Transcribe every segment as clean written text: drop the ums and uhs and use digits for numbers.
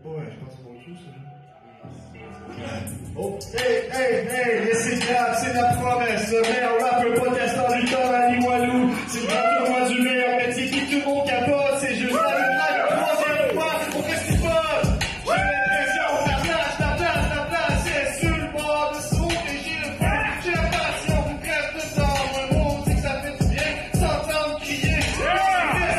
Ouais, je pense que c'est mon cul, ça. Oh, hey, c'est grave, c'est la promesse. Le meilleur rappeur, protestant, lutteur, Ali Walou. C'est le grand tournoi du meilleur métier qui tout le monde capote. C'est juste la troisième fois au festival. J'ai l'impression que la place est sur le bord de son et j'ai le feu. J'ai la passion, rêve de temps. Un mot dit que ça fait du bien, s'entendre crier.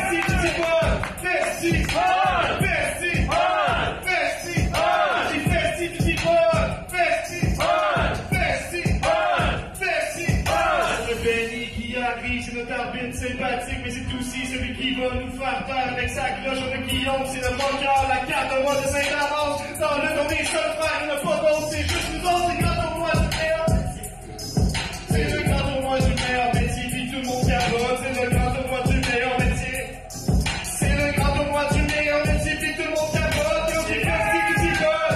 Festival, festival, festival, festival. J'ai festival, festival, festival, festival. Le Benny qui arrive, c'est notre arbitre sympathique, mais c'est aussi celui qui va nous faire taire avec sa cloche de Guillaume. C'est le banqueur, la carte de roi de Saint-Amand. Dans le nom des seuls frères, il n'y en a pas d'autres, c'est juste nous autres, c'est le grand tournoi du meilleur métier. C'est le grand tournoi du meilleur métier, puis tout le monde capote. C'est le grand tournoi du meilleur métier. C'est le grand tournoi du meilleur métier, puis tout le monde capote. Et on dit festival,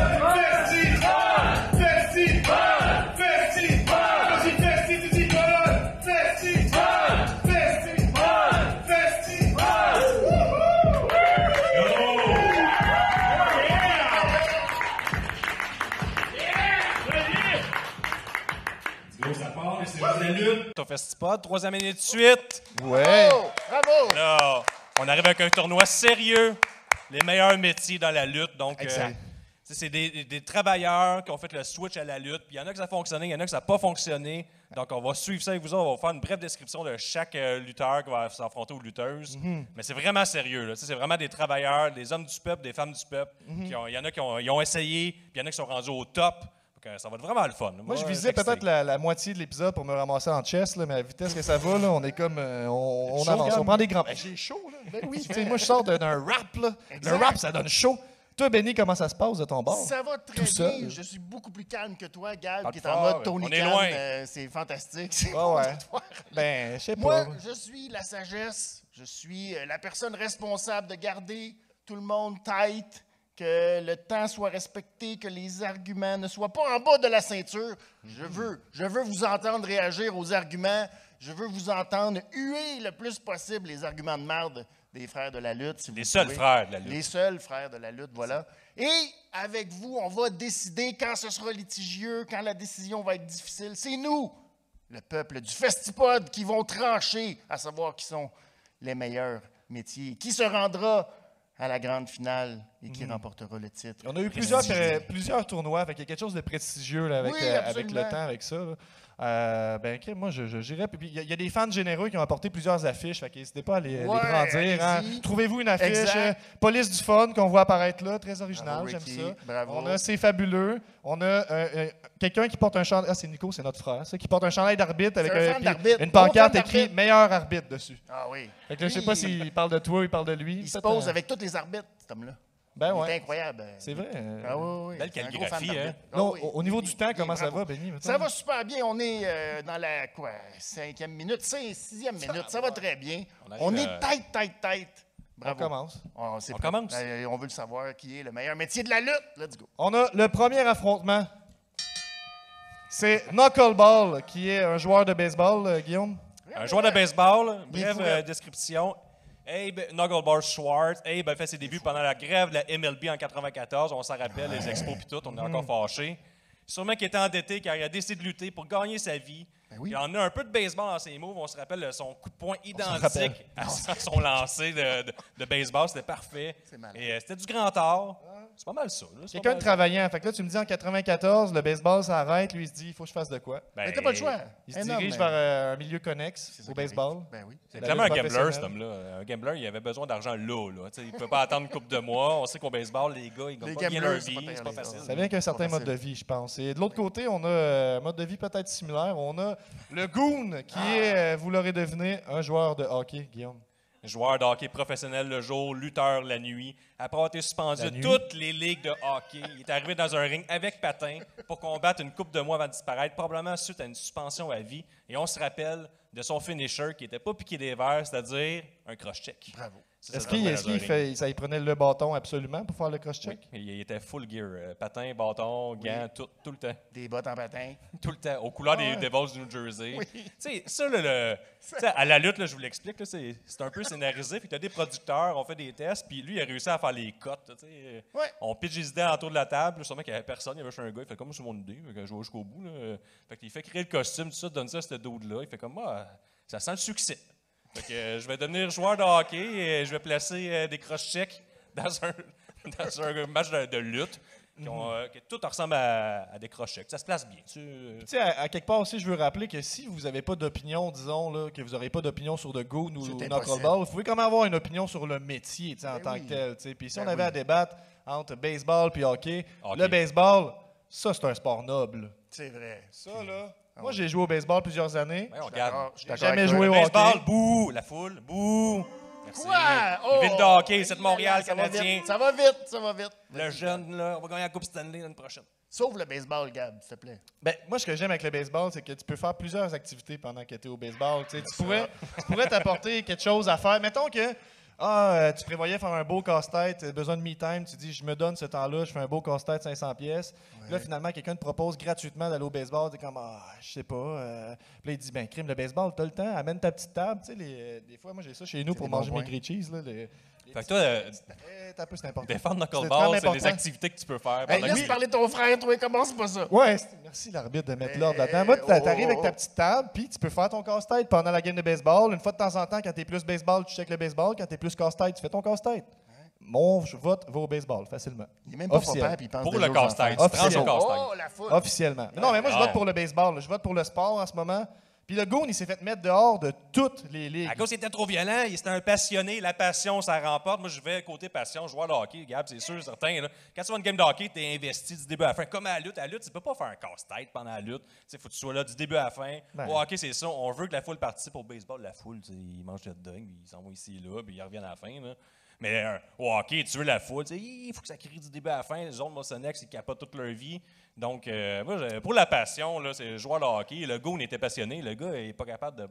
festival, festival. On dit festival, festival, festival, festival. Ça part, c'est de la lutte. Au Festipod, 3e année de suite. Ouais. Bravo! Là, on arrive avec un tournoi sérieux. Les meilleurs métiers dans la lutte. Donc, Exact. c'est des travailleurs qui ont fait le switch à la lutte. Puis il y en a que ça a fonctionné, il y en a que ça n'a pas fonctionné. Donc, on va suivre ça avec vous autres. On va faire une brève description de chaque lutteur qui va s'affronter aux lutteuses. Mais c'est vraiment sérieux. Là. C'est vraiment des travailleurs, des hommes du peuple, des femmes du peuple. Il y en a qui ont essayé, puis il y en a qui sont rendus au top. Donc, ça va être vraiment le fun. Moi, je visais peut-être la moitié de l'épisode pour me ramasser en chest, là, mais à la vitesse que ça va, là, on est comme. On avance, on prend des grands. Ben, j'ai chaud, là. Ben oui, tu sais, moi, je sors d'un rap, là. Exact. Le rap, ça donne chaud. Toi, Benny, comment ça se passe de ton bord? Ça va très Tout seul. bien. Je suis beaucoup plus calme que toi, Gab, Pas qui est de en fort, mode Tony on est Khan. loin. C'est fantastique. C'est Ah ouais. bon de toi. Ben, je sais pas. Moi, je suis la sagesse. Je suis la personne responsable de garder tout le monde tight, que le temps soit respecté, que les arguments ne soient pas en bas de la ceinture. Je veux vous entendre réagir aux arguments. Je veux vous entendre huer le plus possible les arguments de merde des frères de la lutte. Si Les vous seuls pouvez. frères de la lutte. Les seuls frères de la lutte, voilà. Et avec vous, on va décider quand ce sera litigieux, quand la décision va être difficile. C'est nous, le peuple du Festipod, qui vont trancher à savoir qui sont les meilleurs métiers. Qui se rendra à la grande finale et qui remportera le titre. On a eu plusieurs tournois, fait qu'il y a quelque chose de prestigieux là, avec, Oui, avec absolument. le temps, avec ça. Là. Ben, ok, moi, j'irais. Puis il y a des fans généreux qui ont apporté plusieurs affiches, fait n'hésitez pas à les brandir. Hein. allez-y. Trouvez-vous une affiche. Exact. Police du fun qu'on voit apparaître là, très original, Bravo, j'aime Ricky. ça. Bravo. On a C'est fabuleux. On a quelqu'un qui porte un chandail. Ah, c'est Nico, c'est notre frère, ça, qui porte un chandail d'arbitre avec C'est un fan puis d'arbitre. une pancarte Bon fan écrit d'arbitre. meilleur arbitre dessus. Ah oui. Fait que là, je sais Lui, pas s'il parle de toi ou il parle de lui. Il se Peut-être, pose avec tous les arbitres, cet homme-là. Ben Il ouais. est incroyable. C'est vrai. Ah oui. Belle C'est un gros calligraphie, fan hein? d'arbitre. Là, Ah oui. au niveau du temps, Bien, comment ça bravo. va, Benny? mettons? Ça va super bien. On est dans la 5e minute, 6e minute. Ça va très bien. On arrive, est tête. Bravo. On commence. On commence. On veut le savoir qui est le meilleur métier de la lutte. Let's go. On a le premier affrontement. C'est Knuckleball, qui est un joueur de baseball, Guillaume. Un joueur de baseball, brève fouettes. description. Abe Knuckleball Schwartz. Abe a fait ses débuts pendant la grève de la MLB en 94. On s'en rappelle, les expos puis tout, on est encore fâchés. Sûrement qu'il était endetté car il a décidé de lutter pour gagner sa vie. oui. Il en a un peu de baseball dans ses moves. On se rappelle son coup de poing rappelle. identique à son lancer de baseball. C'était parfait. C'est malade. Et c'était du grand art. C'est pas mal ça. là. C'est Quelqu'un pas de mal- travaillant. Fait que là, tu me dis en 94, le baseball s'arrête. Lui, il se dit, il faut que je fasse de quoi. Ben, Mais t'as pas le choix. Il se Énorme, dirige mais- vers un milieu connexe C'est ça au qui arrive. baseball. Ben oui. C'est La clairement un lutte gambler, cet professionnelle. homme-là. Un gambler, il avait besoin d'argent là. Tu sais, il ne peut pas attendre une couple de mois. On sait qu'au baseball, les gars, ils gagnent Les pas bien gamblers, leur c'est pas vie. pire, C'est pas les facile. gars. Ça vient avec un certain Pas mode de facile. vie, je pense. Et de l'autre côté, on a un mode de vie peut-être similaire. On a le Goon, qui est, vous l'aurez deviné, un joueur de hockey, Guillaume. Joueur de hockey professionnel le jour, lutteur la nuit. Après avoir été suspendu La de nuit. toutes les ligues de hockey, il est arrivé dans un ring avec patin pour combattre une couple de mois avant de disparaître, probablement suite à une suspension à vie. Et on se rappelle de son finisher qui n'était pas piqué des verres, c'est-à-dire un cross-check. Bravo. Ça, Est-ce ça devrait qu'il dans un ring. fait, ça, il prenait le bâton absolument pour faire le cross-check? Oui, il était full gear. Patin, bâton, gants, tout le temps. Des bottes en patin. Tout le temps. Aux couleurs des Devils du New Jersey. Tu sais, ça, là, tu sais, à la lutte, là, je vous l'explique, là, c'est un peu scénarisé. Puis tu as des producteurs, on fait des tests, puis lui, il a réussi à faire faire les cotes. Tu sais. Ouais. On pitch les idées autour de la table. Sûrement qu'il n'y avait personne. Il y avait juste un gars. Il fait comme c'est mon idée. Fait que je vais jusqu'au bout. Là. Fait qu'il fait créer le costume, tout ça, donne ça à ce dude-là. Il fait comme ça sent le succès. Fait que je vais devenir joueur de hockey et je vais placer des cross-checks dans un match de lutte. Que tout ressemble à des crochets. Ça se place bien. Tu sais, à quelque part aussi, je veux rappeler que si vous n'avez pas d'opinion, disons, là, que vous n'aurez pas d'opinion sur le goon ou knuckleball, vous pouvez quand même avoir une opinion sur le métier en tant que tel. Puis si on avait à débattre entre baseball et hockey, le baseball, ça, c'est un sport noble. C'est vrai. Ça, là... Moi, j'ai joué au baseball plusieurs années. Ouais, on regarde. J'ai jamais joué au hockey. Baseball, bouh! La foule, bouh! Merci. Quoi? Oh! Ville de hockey, c'est de Montréal, Canadien. Ça va vite, ça va vite. Le jeune, là, on va gagner la Coupe Stanley l'année prochaine. Sauf le baseball, Gab, s'il te plaît. Ben, moi, ce que j'aime avec le baseball, c'est que tu peux faire plusieurs activités pendant que tu es au baseball. Tu pourrais t'apporter quelque chose à faire. Mettons que tu prévoyais faire un beau casse-tête, besoin de me-time, tu dis, je me donne ce temps-là, je fais un beau casse-tête 500 pièces. Ouais. Là, finalement, quelqu'un te propose gratuitement d'aller au baseball. Tu es comme, je sais pas. Puis là, il dit, ben, crime, le baseball, t'as le temps, amène ta petite table. Tu sais, des fois, moi, j'ai ça chez nous pour manger mes grilled cheese. Là, fait que toi, c'est important. Défendre knuckleball, c'est des activités que tu peux faire. Laisse parler ton frère, toi, comment c'est pas ça? Ouais, merci l'arbitre de mettre l'ordre là-dedans. Moi, t'arrives avec ta petite table, puis tu peux faire ton casse-tête pendant la game de baseball. Une fois de temps en temps, quand t'es plus baseball, tu checkes le baseball. Quand t'es plus casse-tête, tu fais ton casse-tête. Mon vote va au baseball, facilement. Il est même pas papa, puis il pense pour le casse-tête. Officiellement. Non, mais moi, je vote pour le baseball. Je vote pour le sport en ce moment. Puis le goon, il s'est fait mettre dehors de toutes les ligues. À cause qu'il était trop violent, il était un passionné. La passion, ça remporte. Moi, je vais côté passion, joueur de hockey, Gab, c'est sûr, certain. Là. Quand tu vas une game de hockey, tu es investi du début à la fin. Comme à la lutte. À la lutte, tu peux pas faire un casse-tête pendant la lutte. Il faut que tu sois là du début à la fin. Au hockey, c'est ça. On veut que la foule participe au baseball. La foule, ils mangent le dingue, ils s'en vont ici et là, puis ils reviennent à la fin. Là. Mais au hockey, tu veux la foule. Il faut que ça crie du début à la fin. Les autres Mosonex, ils capotent toute leur vie. Donc, moi, pour la passion, là, c'est le joueur de hockey. Le goon était passionné. Le gars, il n'est pas capable de.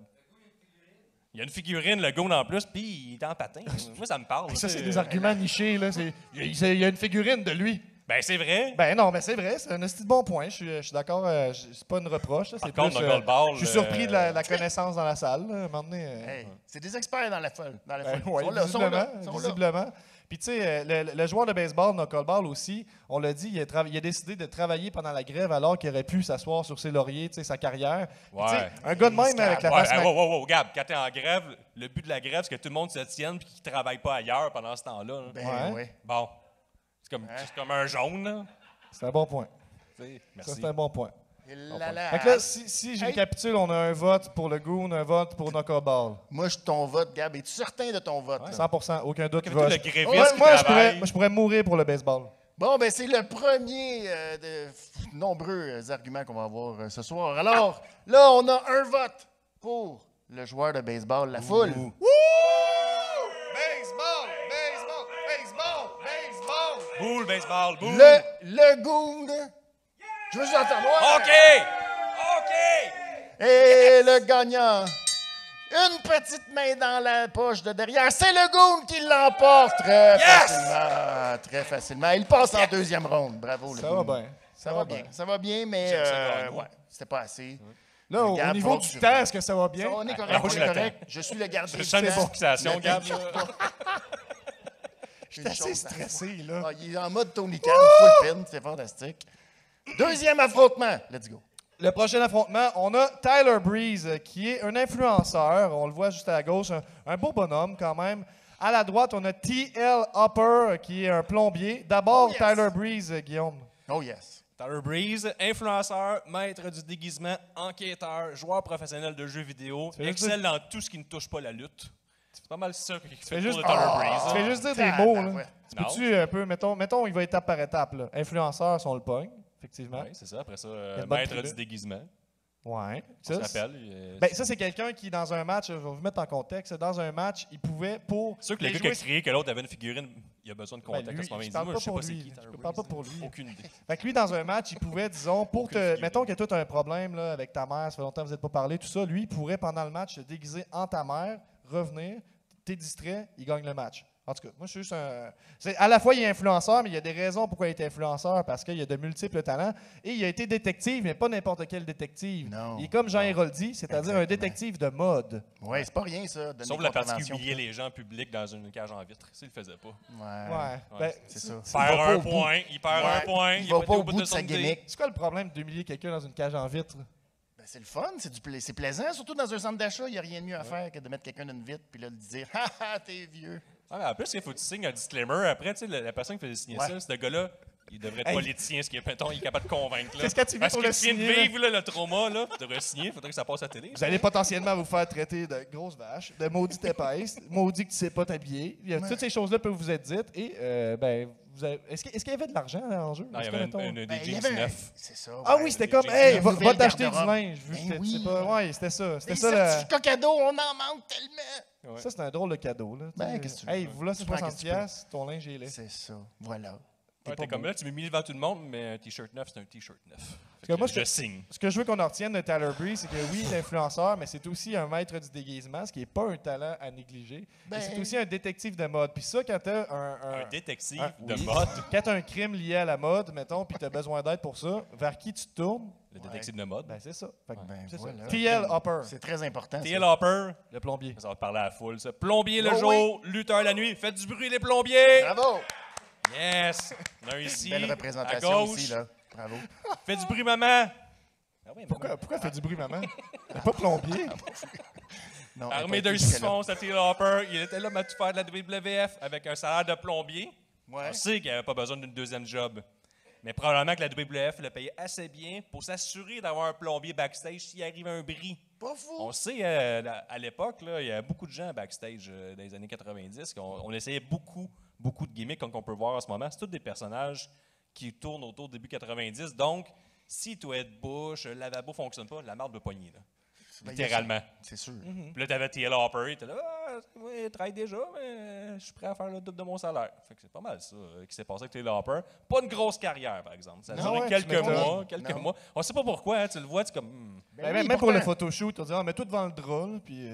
Il y a une figurine, le goon en plus, puis il est en patin. Moi, ça me parle. Ça, c'est des arguments nichés. Là. Il y a une figurine de lui. Ben, c'est vrai. Ben non, mais c'est vrai. C'est un esti de bon point. Je suis d'accord. C'est pas une reproche. C'est plus, je suis surpris de la connaissance dans la salle. Là, à un moment donné, c'est des experts dans la foule. Oui, visiblement. Puis, tu sais, le joueur de baseball, knuckleball aussi, on l'a dit, il a décidé de travailler pendant la grève alors qu'il aurait pu s'asseoir sur ses lauriers, tu sais, sa carrière. Ouais. Un gars de même avec la face... Wow, Gab, quand t'es en grève, le but de la grève, c'est que tout le monde se tienne et qu'il ne travaille pas ailleurs pendant ce temps-là. Ben, oui. Bon. C'est comme un jaune, là. C'est un bon point. Merci. Ça, c'est un bon point. Fait que là, si je récapitule, on a un vote pour le goon, un vote pour knuckleball. Moi, ton vote, Gab. Es-tu certain de ton vote? 100%, aucun doute. Moi, je pourrais mourir pour le baseball. Bon, ben c'est le premier de nombreux arguments qu'on va avoir ce soir. Alors, là, on a un vote pour le joueur de baseball, la foule. Wouh! Baseball! Boule, baseball, boule! Le goon. Je veux juste entendre. OK! Et le gagnant, une petite main dans la poche de derrière. C'est le goon qui l'emporte très facilement. Il passe en deuxième ronde. Bravo, le goon. Ça va bien, mais c'était pas assez. Là, au niveau du temps, est-ce que ça va bien? On est correct, Je suis le gardien du temps. Je sens fixation, Gab. Je suis assez stressé, là. Il est en mode Tony Khan, full pin, c'est fantastique. Deuxième affrontement. Let's go. Le prochain affrontement, on a Tyler Breeze, qui est un influenceur. On le voit juste à la gauche, un beau bonhomme quand même. À la droite, on a T.L. Hopper, qui est un plombier. D'abord, Tyler Breeze, Guillaume. Oh yes. Tyler Breeze, influenceur, maître du déguisement, enquêteur, joueur professionnel de jeux vidéo, excelle dans tout ce qui ne touche pas la lutte. C'est pas mal ça qui fait juste Tyler Breeze. Tu fais juste dire des mots, là. Tu peux-tu un peu, mettons, il va étape par étape, là. Influenceur, on le pogne, effectivement. Oui, c'est ça. Après ça, maître du déguisement. Ouais. Ça s'appelle. Ça, c'est quelqu'un qui, dans un match, je vais vous mettre en contexte, dans un match, il pouvait pour. C'est sûr que le gars qui a crié que l'autre avait une figurine, il a besoin de contexte à ce moment. Je parle pas pour lui. Aucune idée. Fait que lui, dans un match, il pouvait, disons, mettons que toi, tu as un problème là, avec ta mère, ça fait longtemps que vous n'êtes pas parlé, tout ça, lui, il pourrait, pendant le match, se déguiser en ta mère, revenir, t'es distrait, il gagne le match. En tout cas, moi, je suis juste un... À la fois, il est influenceur, mais il y a des raisons pourquoi il est influenceur, parce qu'il a de multiples talents. Et il a été détective, mais pas n'importe quel détective. Non. Il est comme Jean Héroldi, c'est-à-dire un Exactement. détective de mode. Ouais, c'est pas rien, ça. donner Sauf des la partie qui contraventions. humiliait les gens en public dans une cage en vitre. Ça, il le faisait pas. Ouais. Ben, C'est ça. Il perd un point, il perd un point. Il va est pas au été bout de son sa idée. gimmick. c'est quoi le problème d'humilier quelqu'un dans une cage en vitre? Ben, c'est le fun, c'est plaisant. Surtout dans un centre d'achat, il n'y a rien de mieux à faire que de mettre quelqu'un dans une vitre puis là, de dire « Ha ha, t'es vieux ». Ah, mais en plus, il faut que tu signes un disclaimer. Après, tu sais, la personne qui faisait signer Ouais. ça, ce gars-là, il devrait être politicien, ce qui est, mettons, il est capable de convaincre. Là. Qu'est-ce que tu veux Parce pour qu'il le vient de signer, vivre là, le trauma, là, tu devrais signer, il faudrait que ça passe à la télé. Vous allez potentiellement vous faire traiter de grosse vache, de maudite épaisse, maudit que tu sais pas t'habiller. Toutes ces choses-là peuvent vous être dites. Et, est-ce qu'il y avait de l'argent en jeu? Non, il y Est-ce que, avait mettons- des Ben, il y jeans avait un- neufs. C'est ça. Ah ouais. oui, c'était des comme, jeans hey, neufs. va Nouvelle t'acheter du garde-robe. linge. Vu Ben que tu oui. sais pas. Ouais, c'était ça. C'était Des ça, certificats cadeaux, on en manque tellement. Ouais. ça, c'est un drôle de cadeau. Là. Ben, Tu sais, qu'est-ce que tu veux? hey, vous là, c'est Tu prends 60$, qu'est-ce que tu piastres, ton linge est laid. C'est ça. Voilà. Ouais, pas t'es comme beau. là, tu m'as mis devant tout le monde, mais un t-shirt neuf, c'est un t-shirt neuf. Fait que moi, je c'est- signe. Ce que je veux qu'on en retienne de Tyler Breeze, c'est que oui, il est influenceur, mais c'est aussi un maître du déguisement, ce qui n'est pas un talent à négliger. Ben- Et c'est aussi un détective de mode. Puis ça, quand t'as Un détective de oui. mode. Quand t'as un crime lié à la mode, mettons, puis t'as besoin d'aide pour ça, vers qui tu te tournes? Le détective de mode. Ben, c'est ça. Fait que Ben, c'est voilà. ça. T.L. Hopper, C'est très important. T.L. ça. Hopper, le plombier. ça va te parler à la foule, ça. Plombier le Oh jour, lutteur la nuit. Faites du bruit, les plombiers! Bravo! Yes! On a un ici, Belle à représentation gauche. aussi, là. Bravo. Fais du bruit, maman! Ah oui, Pourquoi elle fait du bruit, maman? Elle est pas plombier. Non, Armé d'un jusque-là. siphon, c'était T.L. Hopper. Il était là, à tout faire de la WWF avec un salaire de plombier. Ouais. On sait qu'il n'avait pas besoin d'une deuxième job. Mais probablement que la WWF le payait assez bien pour s'assurer d'avoir un plombier backstage s'il arrive un bris. Pas fou. On sait, à l'époque, là, il y a beaucoup de gens backstage dans les années 90. On essayait beaucoup de gimmicks, comme on peut voir en ce moment. C'est tous des personnages qui tournent autour du début 90. Donc, si Toilette Bush, le lavabo ne fonctionne pas, la marde va pogner. Là. Ben, il y a Littéralement. ça. C'est sûr. Puis là, t'avais T.L. Hopper, il était là, oui, il travaille déjà, mais je suis prêt à faire le double de mon salaire. Fait que c'est pas mal ça qui s'est passé avec T.L. Hopper. Pas une grosse carrière, par exemple. Ça a Non, duré ouais, tu quelques m'étonnes. mois, On sait pas pourquoi, hein, tu le vois, tu comme. Ben, oui, même pour le pourtant. photoshoot, on dit, ah, mets-toi devant le drap, là, puis...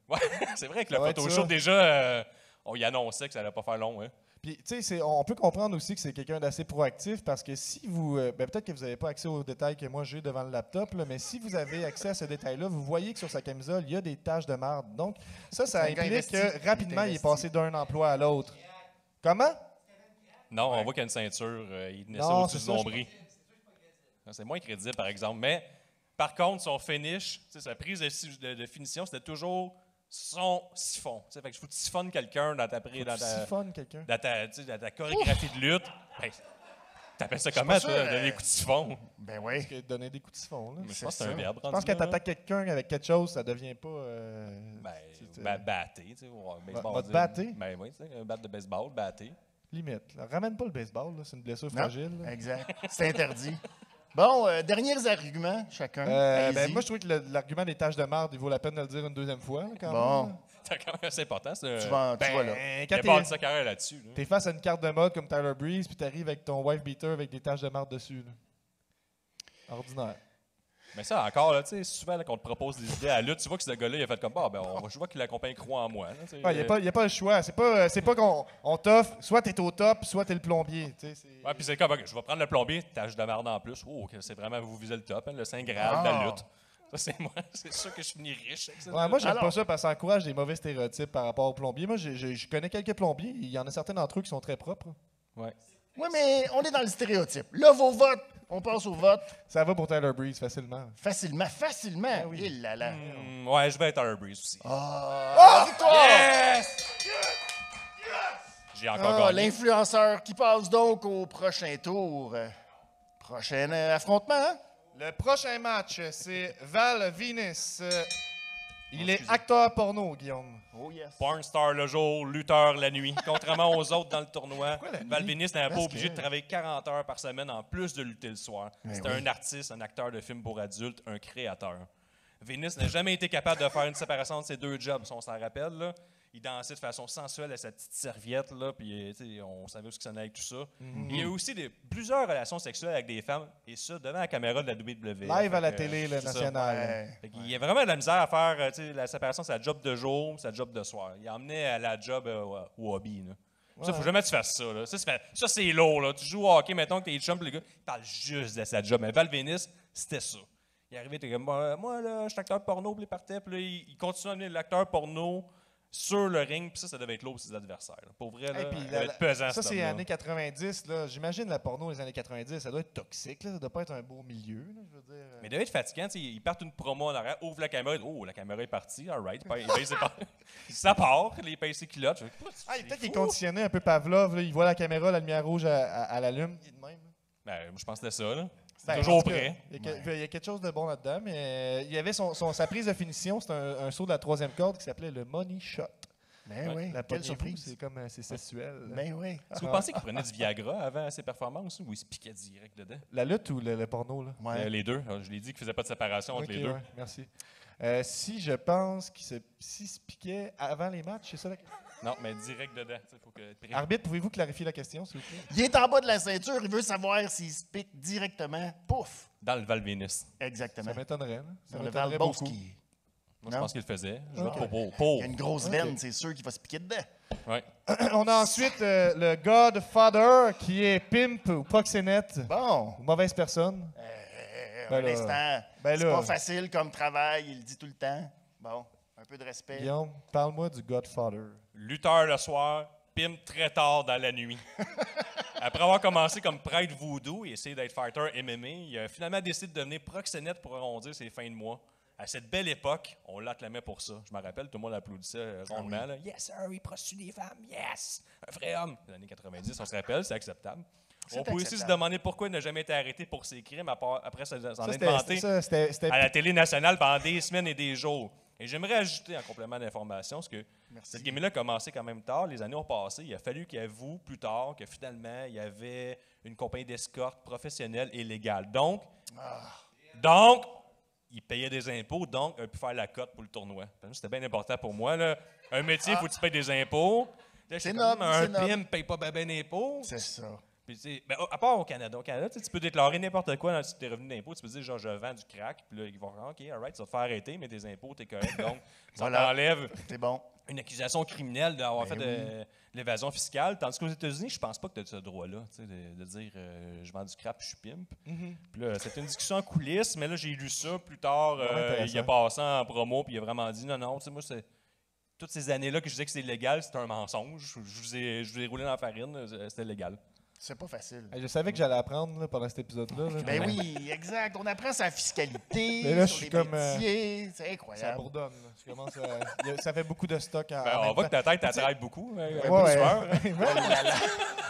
Ouais, c'est vrai que Ça le va être Photoshop, ça. déjà, on y annonçait que ça allait pas faire long. Hein. Puis, tu sais, on peut comprendre aussi que c'est quelqu'un d'assez proactif parce que si vous. Ben, peut-être que vous n'avez pas accès aux détails que moi j'ai devant le laptop, là, mais si vous avez accès à ce détail-là, vous voyez que sur sa camisole, il y a des taches de marde. Donc, ça un gars implique investi. que rapidement, il est investi. passé d'un emploi à l'autre. Comment? Non, on voit qu'il y a une ceinture, il tenait ça Non, au-dessus c'est du ça, nombril. C'est moins crédible, par exemple. Mais, par contre, son finish, tu sais, sa prise de finition, c'était toujours son siphon. Tu sais, fait que je faut que tu siphonnes quelqu'un dans ta prise. Tu siphonnes quelqu'un. Dans ta chorégraphie de lutte. Hey, t'appelles ça comment, pas toi, sûr, donner des coups de siphon? Ben oui. Que donner des coups de siphon. Là. Mais je c'est pense que c'est un ça. verbe. Je pense que t'attaques quelqu'un avec quelque chose, ça devient pas. Batté, tu sais. Au baseball, va te dire. battre? Ben oui, tu sais, un bat de baseball, batté. Limite. Là. Ramène pas le baseball, là, c'est une blessure Non, fragile. là. exact. C'est interdit. Bon, derniers arguments, chacun. Ben, Allez-y. moi, je trouve que l'argument des taches de marde, il vaut la peine de le dire une deuxième fois. Là, quand Bon. même, là. C'est quand même assez important. C'est Tu vas là. il Quand a t'es- pas de sa carrière là-dessus. là. T'es face à une carte de mode comme Tyler Breeze, puis t'arrives avec ton wife beater avec des taches de marde dessus. Là. Ordinaire. Mais ça, encore, là, tu sais, souvent là, qu'on te propose des idées à la lutte, tu vois que ce gars-là, il a fait comme, je vois que la compagnie croit en moi. Il n'y a pas le choix. C'est pas qu'on on t'offre, soit t'es au top, soit t'es le plombier. Tu sais, c'est- Ouais, puis c'est comme, ok, je vais prendre le plombier, tâche de merde en plus. Oh, ok, c'est vraiment, vous visez le top, hein, le Saint Graal de la lutte. Ça, c'est moi, c'est sûr que je finis riche avec ça. Ouais, moi, j'aime Alors- pas ça parce que ça encourage des mauvais stéréotypes par rapport aux plombiers. Moi, je connais quelques plombiers. Il y en a certains d'entre eux qui sont très propres. Ouais. Oui, mais on est dans le stéréotype. Là, vos votes, on passe au vote Ça va pour Tyler Breeze facilement. facilement. Facilement. oui. Il là là. Ouais, je vais être Tyler Breeze aussi. Yes! J'ai encore Ah, gagné. l'influenceur qui passe donc au prochain tour. Prochain affrontement, hein? Le prochain match, c'est Val Venus. Il est excusez. acteur porno, Guillaume. Oh yes. Porn star le jour, lutteur la nuit. Contrairement aux autres dans le tournoi, la nuit? Valvinis n'avait pas Parce obligé que- de travailler 40 heures par semaine en plus de lutter le soir. C'était oui. un artiste, un acteur de films pour adultes, un créateur. Vénus n'a jamais été capable de faire une séparation de ses deux jobs, si on s'en rappelle. Là. il dansait de façon sensuelle à sa petite serviette, là, puis on savait où ce qui s'en allait avec tout ça. Il y a eu aussi plusieurs relations sexuelles avec des femmes, et ça devant la caméra de la WWE. Live à la télé, le c'est ça. national. Il y a vraiment de la misère à faire la séparation, c'est la job de jour, c'est la job de soir. Il emmenait à la job au hobby. Là. Ça, faut jamais que tu fasses ça. Là. Ça, c'est lourd. Là. Tu joues au hockey, mettons que t'es chum, les gars, ils parlent juste de sa job. Mais Val Venis, c'était ça. Il arrivait, t'es comme, moi, là, je suis acteur porno, puis il partait, puis là, il continue à amener l'acteur porno sur le ring, puis ça devait être lourd pour ses adversaires. Là. Pour vrai, là, ça devait être pesant. Ça, c'est les années 90. Là. J'imagine la porno des années 90, ça doit être toxique. Là. Ça doit pas être un beau milieu. Là, je veux dire. Mais il devait être fatigant. Ils partent une promo en arrière, ouvre la caméra, oh, la caméra est partie, all right. Ça part, il paye ses culottes. Peut-être qu'il est conditionné un peu Pavlov. Là. Il voit la caméra, la lumière rouge à l'allume. Il est de même. Ben, je pense que c'était ça. Là. Ben, toujours prêt. Il y a quelque chose de bon là-dedans, mais il y avait sa prise de finition, c'était un saut de la 3e corde qui s'appelait le Money Shot. Ben oui, la quelle surprise. C'est comme c'est sexuel. Ben oui. Est-ce que vous pensez qu'il prenait du Viagra avant ses performances ou il se piquait direct dedans? La lutte ou le porno? Là? Ouais. Les deux. Je l'ai dit qu'il ne faisait pas de séparation entre les deux. Ouais, merci. Si je pense s'il se piquait avant les matchs, c'est ça la question? Non, mais direct dedans. Faut que... Arbitre, pouvez-vous clarifier la question, s'il vous plaît? Il est en bas de la ceinture, il veut savoir s'il se pique directement. Pouf! Dans le Val Venis. Exactement. Ça m'étonnerait. Là. Ça Dans le m'étonnerait Val beaucoup. Bosky. Moi, je pense qu'il le faisait. Je Ok. Il y a une grosse veine, c'est sûr qu'il va se piquer dedans. Ouais. On a ensuite le Godfather, qui est pimp ou proxénète. Bon. Ou mauvaise personne. Ben Un là. instant. Ben C'est là. pas facile comme travail, il le dit tout le temps. Bon, un peu de respect. Guillaume, parle-moi du Godfather. Lutteur le soir, pimp très tard dans la nuit. Après avoir commencé comme prêtre voodoo et essayé d'être fighter MMA, il a finalement décidé de devenir proxénète pour arrondir ses fins de mois. À cette belle époque, on l'acclamait pour ça. Je me rappelle, tout le monde applaudissait rondement. Là. Yes, sir, il prostitue des femmes. Yes! Un vrai homme. Les années 90, on se rappelle, c'est acceptable. On peut aussi se demander pourquoi il n'a jamais été arrêté pour ses crimes après s'en être vanté C'était à la télé nationale pendant des semaines et des jours. Et j'aimerais ajouter en complément d'information, parce que cette game-là a commencé quand même tard, les années ont passé, il a fallu qu'il avoue plus tard que finalement, il y avait une compagnie d'escorte professionnelle et légale. Donc, il payait des impôts, donc il a pu faire la cote pour le tournoi. C'était bien important pour moi. Là. Un métier, il faut que tu payes des impôts. Là, C'est comme, noble, un c'est noble. pimp ne paye pas bien d'impôts. C'est ça. Puis, ben, à part au Canada. Au Canada, tu peux déclarer n'importe quoi dans tes revenus d'impôts. Tu peux dire, genre, je vends du crack. Puis là, ils vont dire, OK, all right, ça va te faire arrêter, mais tes impôts, t'es correct. Donc, ça Voilà. t'enlève C'est bon. une accusation criminelle d'avoir Ben fait de l'évasion fiscale. Tandis qu'aux États-Unis, je pense pas que tu as ce droit-là, tu sais, de dire, je vends du crap, je suis pimp. Puis là, c'était une discussion en coulisses, mais là, j'ai lu ça plus tard. Il a passé en promo, puis il a vraiment dit, non, tu sais, moi, c'est. Toutes ces années-là que je disais que c'est illégal, c'était un mensonge. Je vous ai roulé dans la farine, c'était légal. C'est pas facile. Je savais que j'allais apprendre là, pendant cet épisode-là. Là. Ben oui, exact. On apprend sa fiscalité, Mais là, je sur suis les comme, métiers. C'est Ça incroyable. bourdonne. Là. Je commence ça fait beaucoup de stock en, Ben, en on même voit temps. que ta tête, elle travaille beaucoup. Un peu de Ouais. sueur.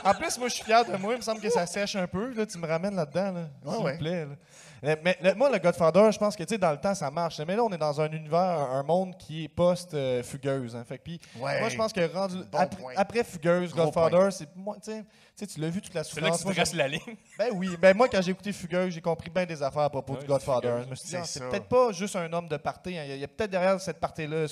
En plus, moi, je suis fier de moi. Il me semble que ça sèche un peu. Là, tu me ramènes là-dedans, là, s'il Ouais. vous plaît. Là. Mais moi, le Godfather, je pense que dans le temps, ça marche. Mais là, on est dans un univers, un monde qui est post-fugueuse. Hein. Fait que, puis, Ouais. moi, je pense que point. après Fugueuse, Gros Godfather, c'est moi, tu sais, tu l'as vu toute la C'est là que souffrance. tu Moi, traces la ligne. Ben oui, ben moi quand j'ai écouté Fugueuse, j'ai compris bien des affaires à propos Ouais, du Godfather. Fugueuse. Je me suis dit, C'est c'est ça. peut-être pas juste un homme de party. Hein. Il y a peut-être derrière ce party-là,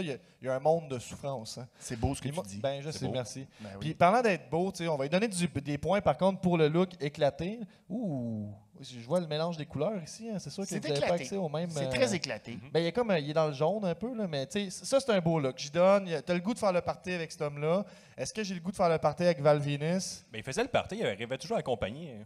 il y a un monde de souffrance. Hein. C'est beau ce que Puis tu moi- dis. Ben je sais, beau. merci. Ben oui. Puis parlant d'être beau, tu sais, on va lui donner des points par contre pour le look éclaté. Ouh, je vois le mélange des couleurs ici. Hein. C'est sûr que C'est vous n'avez pas éclaté. accès au même. C'est très éclaté. Ben, il est dans le jaune un peu, là, mais tu sais, ça, c'est un beau look. J'y donne. T'as le goût de faire le party avec cet homme-là. Est-ce que j'ai le goût de faire le party avec Val Venis? Ben, il faisait le party, il arrivait toujours accompagné.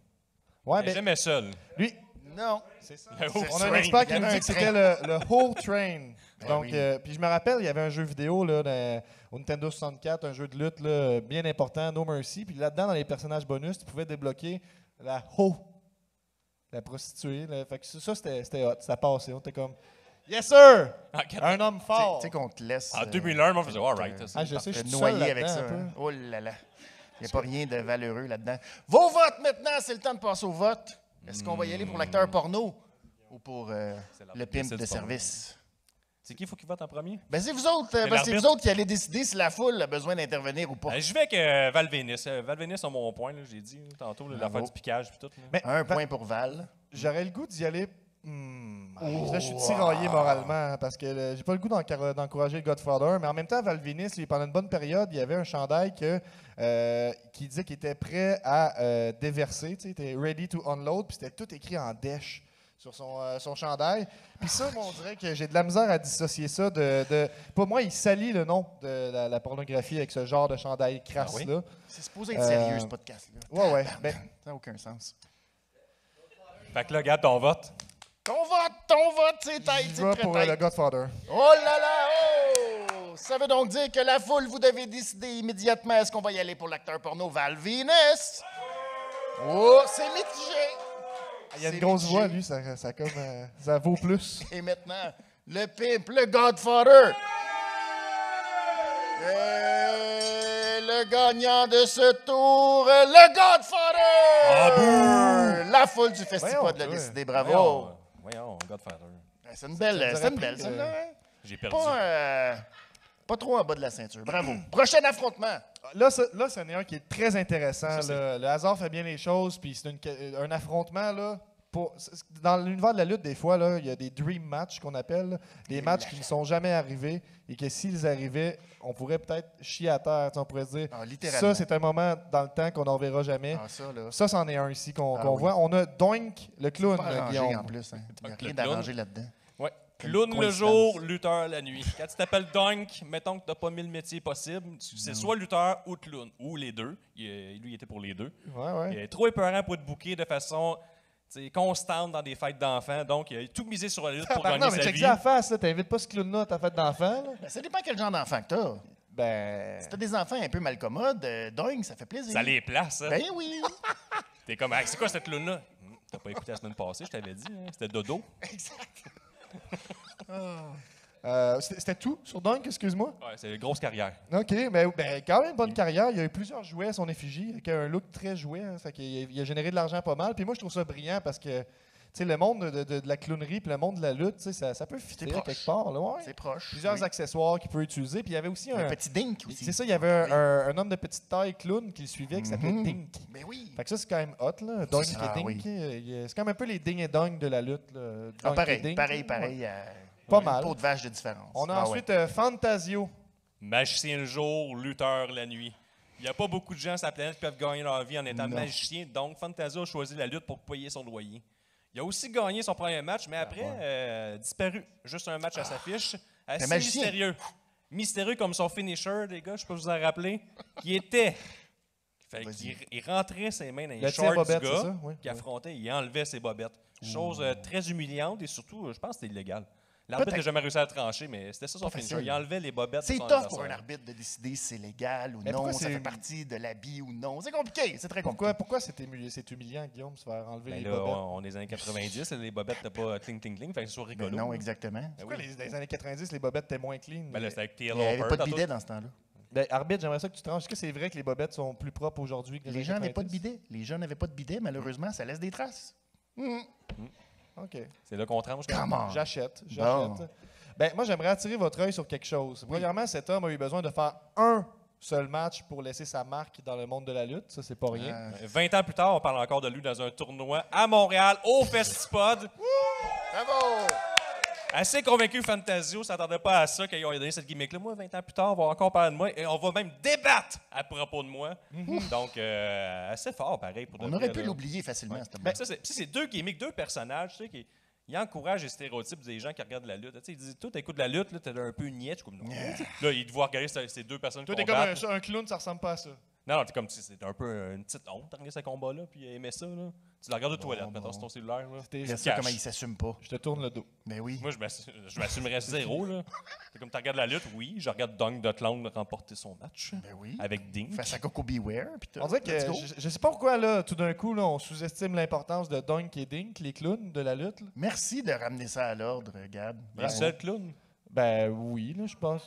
Ouais, Il ben, jamais seul. lui, Non. c'est ça. Le whole On a un train. expert Il qui y nous avait dit un que c'était le whole train. Donc, oui. puis je me rappelle, il y avait un jeu vidéo là, au Nintendo 64, un jeu de lutte là, bien important, No Mercy. Puis là-dedans, dans les personnages bonus, tu pouvais débloquer la la prostituée. Là. Fait que ça, c'était hot. Ça passait. On était comme, yes sir! Un homme Tu fort! sais qu'on te laisse. En 2001, moi, je faisais, all right. Ah, je sais, je te suis seul noyer avec là-dedans, ça. un peu. hein. Oh là là. Il n'y a pas rien de valeureux là-dedans. Vos votes maintenant, c'est le temps de passer au vote. Est-ce qu'on va y aller pour l'acteur porno ou pour le pimp C'est de du service? C'est qui il faut qu'il vote en premier? Ben, c'est vous autres, l'arbitre. qui allez décider si la foule a besoin d'intervenir ou pas. Je vais avec Val Venis. Val Venis a mon point, là, j'ai dit tantôt, là, l'affaire du piquage et tout. Là. Mais Un point pour Val. j'aurais le goût d'y aller. Là, je suis tiraillé moralement hein, parce que j'ai pas le goût d'encourager le Godfather, mais en même temps, Valvinis, lui, pendant une bonne période, il y avait un chandail qui disait qu'il était prêt à déverser, il était ready to unload, puis c'était tout écrit en dèche sur son chandail. Puis ça, moi, on dirait que j'ai de la misère à dissocier ça Pour moi, il salit le nom de la pornographie avec ce genre de chandail crasse-là. C'est supposé être sérieux, ce podcast-là. Ouais. Ben, Ça n'a aucun sens. Fait que là, regarde ton vote. Ton vote, c'est tête, je c'est vais très pour tête. le Godfather. Oh là là, oh! Ça veut donc dire que la foule, vous devez décider immédiatement est-ce qu'on va y aller pour l'acteur porno Val Venus? Oh, c'est mitigé. Il y a C'est une grosse mitigé. voix, lui, ça vaut plus. Et maintenant, le pimp, le Godfather. Et le gagnant de ce tour, le Godfather! La foule du festival Voyons, l'a toi. décidé, bravo. Voyons, Godfather. C'est une belle, nous c'est aurait une belle, pris, celle-là. Hein? J'ai perdu. Pas trop en bas de la ceinture. Bravo. Prochain affrontement. Là, c'en est un qui est très intéressant. Là. Le hasard fait bien les choses, puis c'est un affrontement. Là, dans l'univers de la lutte, des fois, là, il y a des dream matchs qu'on appelle, là, des matchs qui ne sont jamais arrivés et que s'ils arrivaient, on pourrait peut-être chier à terre. On pourrait se dire, Littéralement. ça, c'est un moment dans le temps qu'on n'en verra jamais. Ah, ça, là. Ça, c'en est un ici qu'on oui. voit. On a Doink, le clown, Pas arrangé Guillaume. en plus. Hein. Il n'y a Donc, rien le d'arrangé là-dedans. Ouais. Quelle Clown le coïncidence. jour, lutteur la nuit. Quand tu t'appelles Dunk, mettons que tu n'as pas 1000 métiers possibles, c'est soit lutteur ou clown, ou les deux. Lui, il était pour les deux. Ouais. Il est trop épeurant pour être booké de façon constante dans des fêtes d'enfants. Donc, il a tout misé sur la lutte pour gagner Non, mais sa check vie. ça à la face. T'invites pas ce clown-là à ta fête d'enfant. là. Ben, ça dépend quel genre d'enfant que t'as. Ben... Si t'as des enfants un peu malcommodes, Doing, ça fait plaisir. Ça les place, hein? Ben oui. T'es comme, c'est quoi cette clown-là? T'as pas écouté la semaine passée, je t'avais dit. Hein? C'était Dodo. C'était tout sur Dunk, excuse-moi? Ouais, c'est une grosse carrière. OK, mais quand même une bonne carrière. Il y a eu plusieurs jouets à son effigie, avec un look très jouet. Hein, fait qu'il a généré de l'argent pas mal. Puis moi, je trouve ça brillant parce que le monde de la clownerie puis le monde de la lutte, ça peut fitter proche. quelque part. Là, ouais. C'est proche. Plusieurs oui. accessoires qu'il peut utiliser. Puis il y avait aussi Un petit dink aussi. C'est ça, il y avait un homme de petite taille clown qui le suivait qui s'appelait Dink. Ben oui. Fait que ça, c'est quand même hot, là. Dunk Ah, et Dink. oui. C'est quand même un peu les ding et dong de la lutte. Là. Ah, Dunk et Dink. pareil. Pas Une mal. peau de vache de différence. On a Ah, ensuite Fantasio. Magicien le jour, lutteur la nuit. Il n'y a pas beaucoup de gens sur la planète qui peuvent gagner leur vie en étant Non. magicien, donc Fantasio a choisi la lutte pour payer son loyer. Il a aussi gagné son premier match, mais après, disparu. Juste un match à sa fiche. Assez magicien. mystérieux. Mystérieux comme son finisher, les gars, je peux vous en rappeler, qui était... Fait qu'il il rentrait ses mains dans les Le tir shorts bobette, du c'est gars ça? Oui. qui affrontait, il enlevait ses bobettes. Chose très humiliante et surtout, je pense que c'était illégal. L'arbitre n'a Peut-être. jamais réussi à le trancher, mais c'était ça son Pas finisher. facile. Il enlevait les bobettes de C'est son tough pour un adversaire. arbitre de décider si c'est légal ou Mais non, pourquoi ça c'est- fait partie de l'habit ou non. C'est compliqué, c'est très compliqué. Pourquoi c'est humiliant, Guillaume, se faire enlever Ben les là, bobettes? on est dans les années 90, les bobettes n'étaient pas cling, fait que ce soit Ben rigolo. non, exactement. Ben Pourquoi oui. dans les années 90, les bobettes étaient moins clean? Ben là, c'était avec Il Taylor n'y avait pas de tantôt. bidet dans ce temps-là. Ben, arbitre, j'aimerais ça que tu tranches. Est-ce que c'est vrai que les bobettes sont plus propres aujourd'hui que les Les années gens n'avaient pas de 90? bidet. Les gens n'avaient pas de bidet, malheureusement, ça laisse des traces. OK. C'est là qu'on tranche. Come on. J'achète. Bon. Ben, moi, j'aimerais attirer votre œil sur quelque chose. Premièrement, cet homme a eu besoin de faire un seul match pour laisser sa marque dans le monde de la lutte. Ça, c'est pas rien. 20 ans plus tard, on parle encore de lui dans un tournoi à Montréal, au Festipod. Bravo! Assez convaincu, Fantasio s'attendait pas à ça qu'ils ont donné cette gimmick-là. Moi, 20 ans plus tard, on va encore parler de moi et on va même débattre à propos de moi. Donc, assez fort, pareil. Pour de On vrai, aurait pu là. l'oublier facilement, cette Ben, ça, c'est deux gimmicks, deux personnages, tu sais, qui ils encouragent les stéréotypes des gens qui regardent la lutte. Tu sais, ils disent, toi, t'écoutes la lutte, là, t'es un peu niette. Comme, non. Là, ils te voient regarder ces deux personnes Toi, t'es combattre. comme un clown, ça ressemble pas à ça. Non, t'es comme, c'est un peu une petite honte de regarder ce combat-là, puis aimer ça, là. Tu la regardes aux toilettes, mettons, sur ton cellulaire, là. Regarde Tu ça, caches. comment il s'assume pas. Je te tourne le dos. Mais oui. Moi, je m'assumerais zéro, là. C'est comme, tu regardes la lutte, oui, je regarde Dunk Dotland remporter son match. Ben oui. Avec Dink. Face à Coco Beware. Puis On dirait que let's go. je sais pas pourquoi, là, tout d'un coup, là, on sous-estime l'importance de Dunk et Dink, les clowns de la lutte. là. Merci de ramener ça à l'ordre, Gab. Les Bravo. seuls clowns. Ben oui, là, je pense.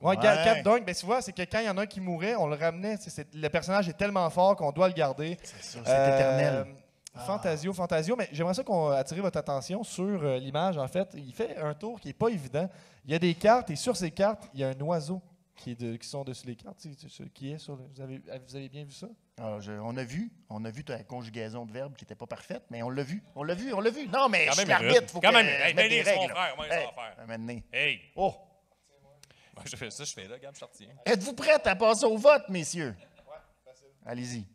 Ouais, Ouais. Cap Dunk, ben tu vois, c'est que quand il y en a un qui mourait, on le ramenait. Le personnage est tellement fort qu'on doit le garder. C'est ça, c'est éternel. Fantasio, mais j'aimerais ça qu'on attire votre attention sur l'image, en fait. Il fait un tour qui n'est pas évident. Il y a des cartes et sur ces cartes, il y a un oiseau qui sont dessus les cartes, qui est sur vous avez bien vu ça? Ah, on a vu ta conjugaison de verbes qui n'était pas parfaite, mais on l'a vu. Non, mais je suis l'arbitre, faut quand que même, je mette des c'est mon règles. frère, moi, ça va faire. Un moment donné. Hey! Oh! Je fais ça, je fais là, regarde, je suis sorti. Êtes-vous prêts à passer au vote, messieurs? Oui, facile. Allez-y.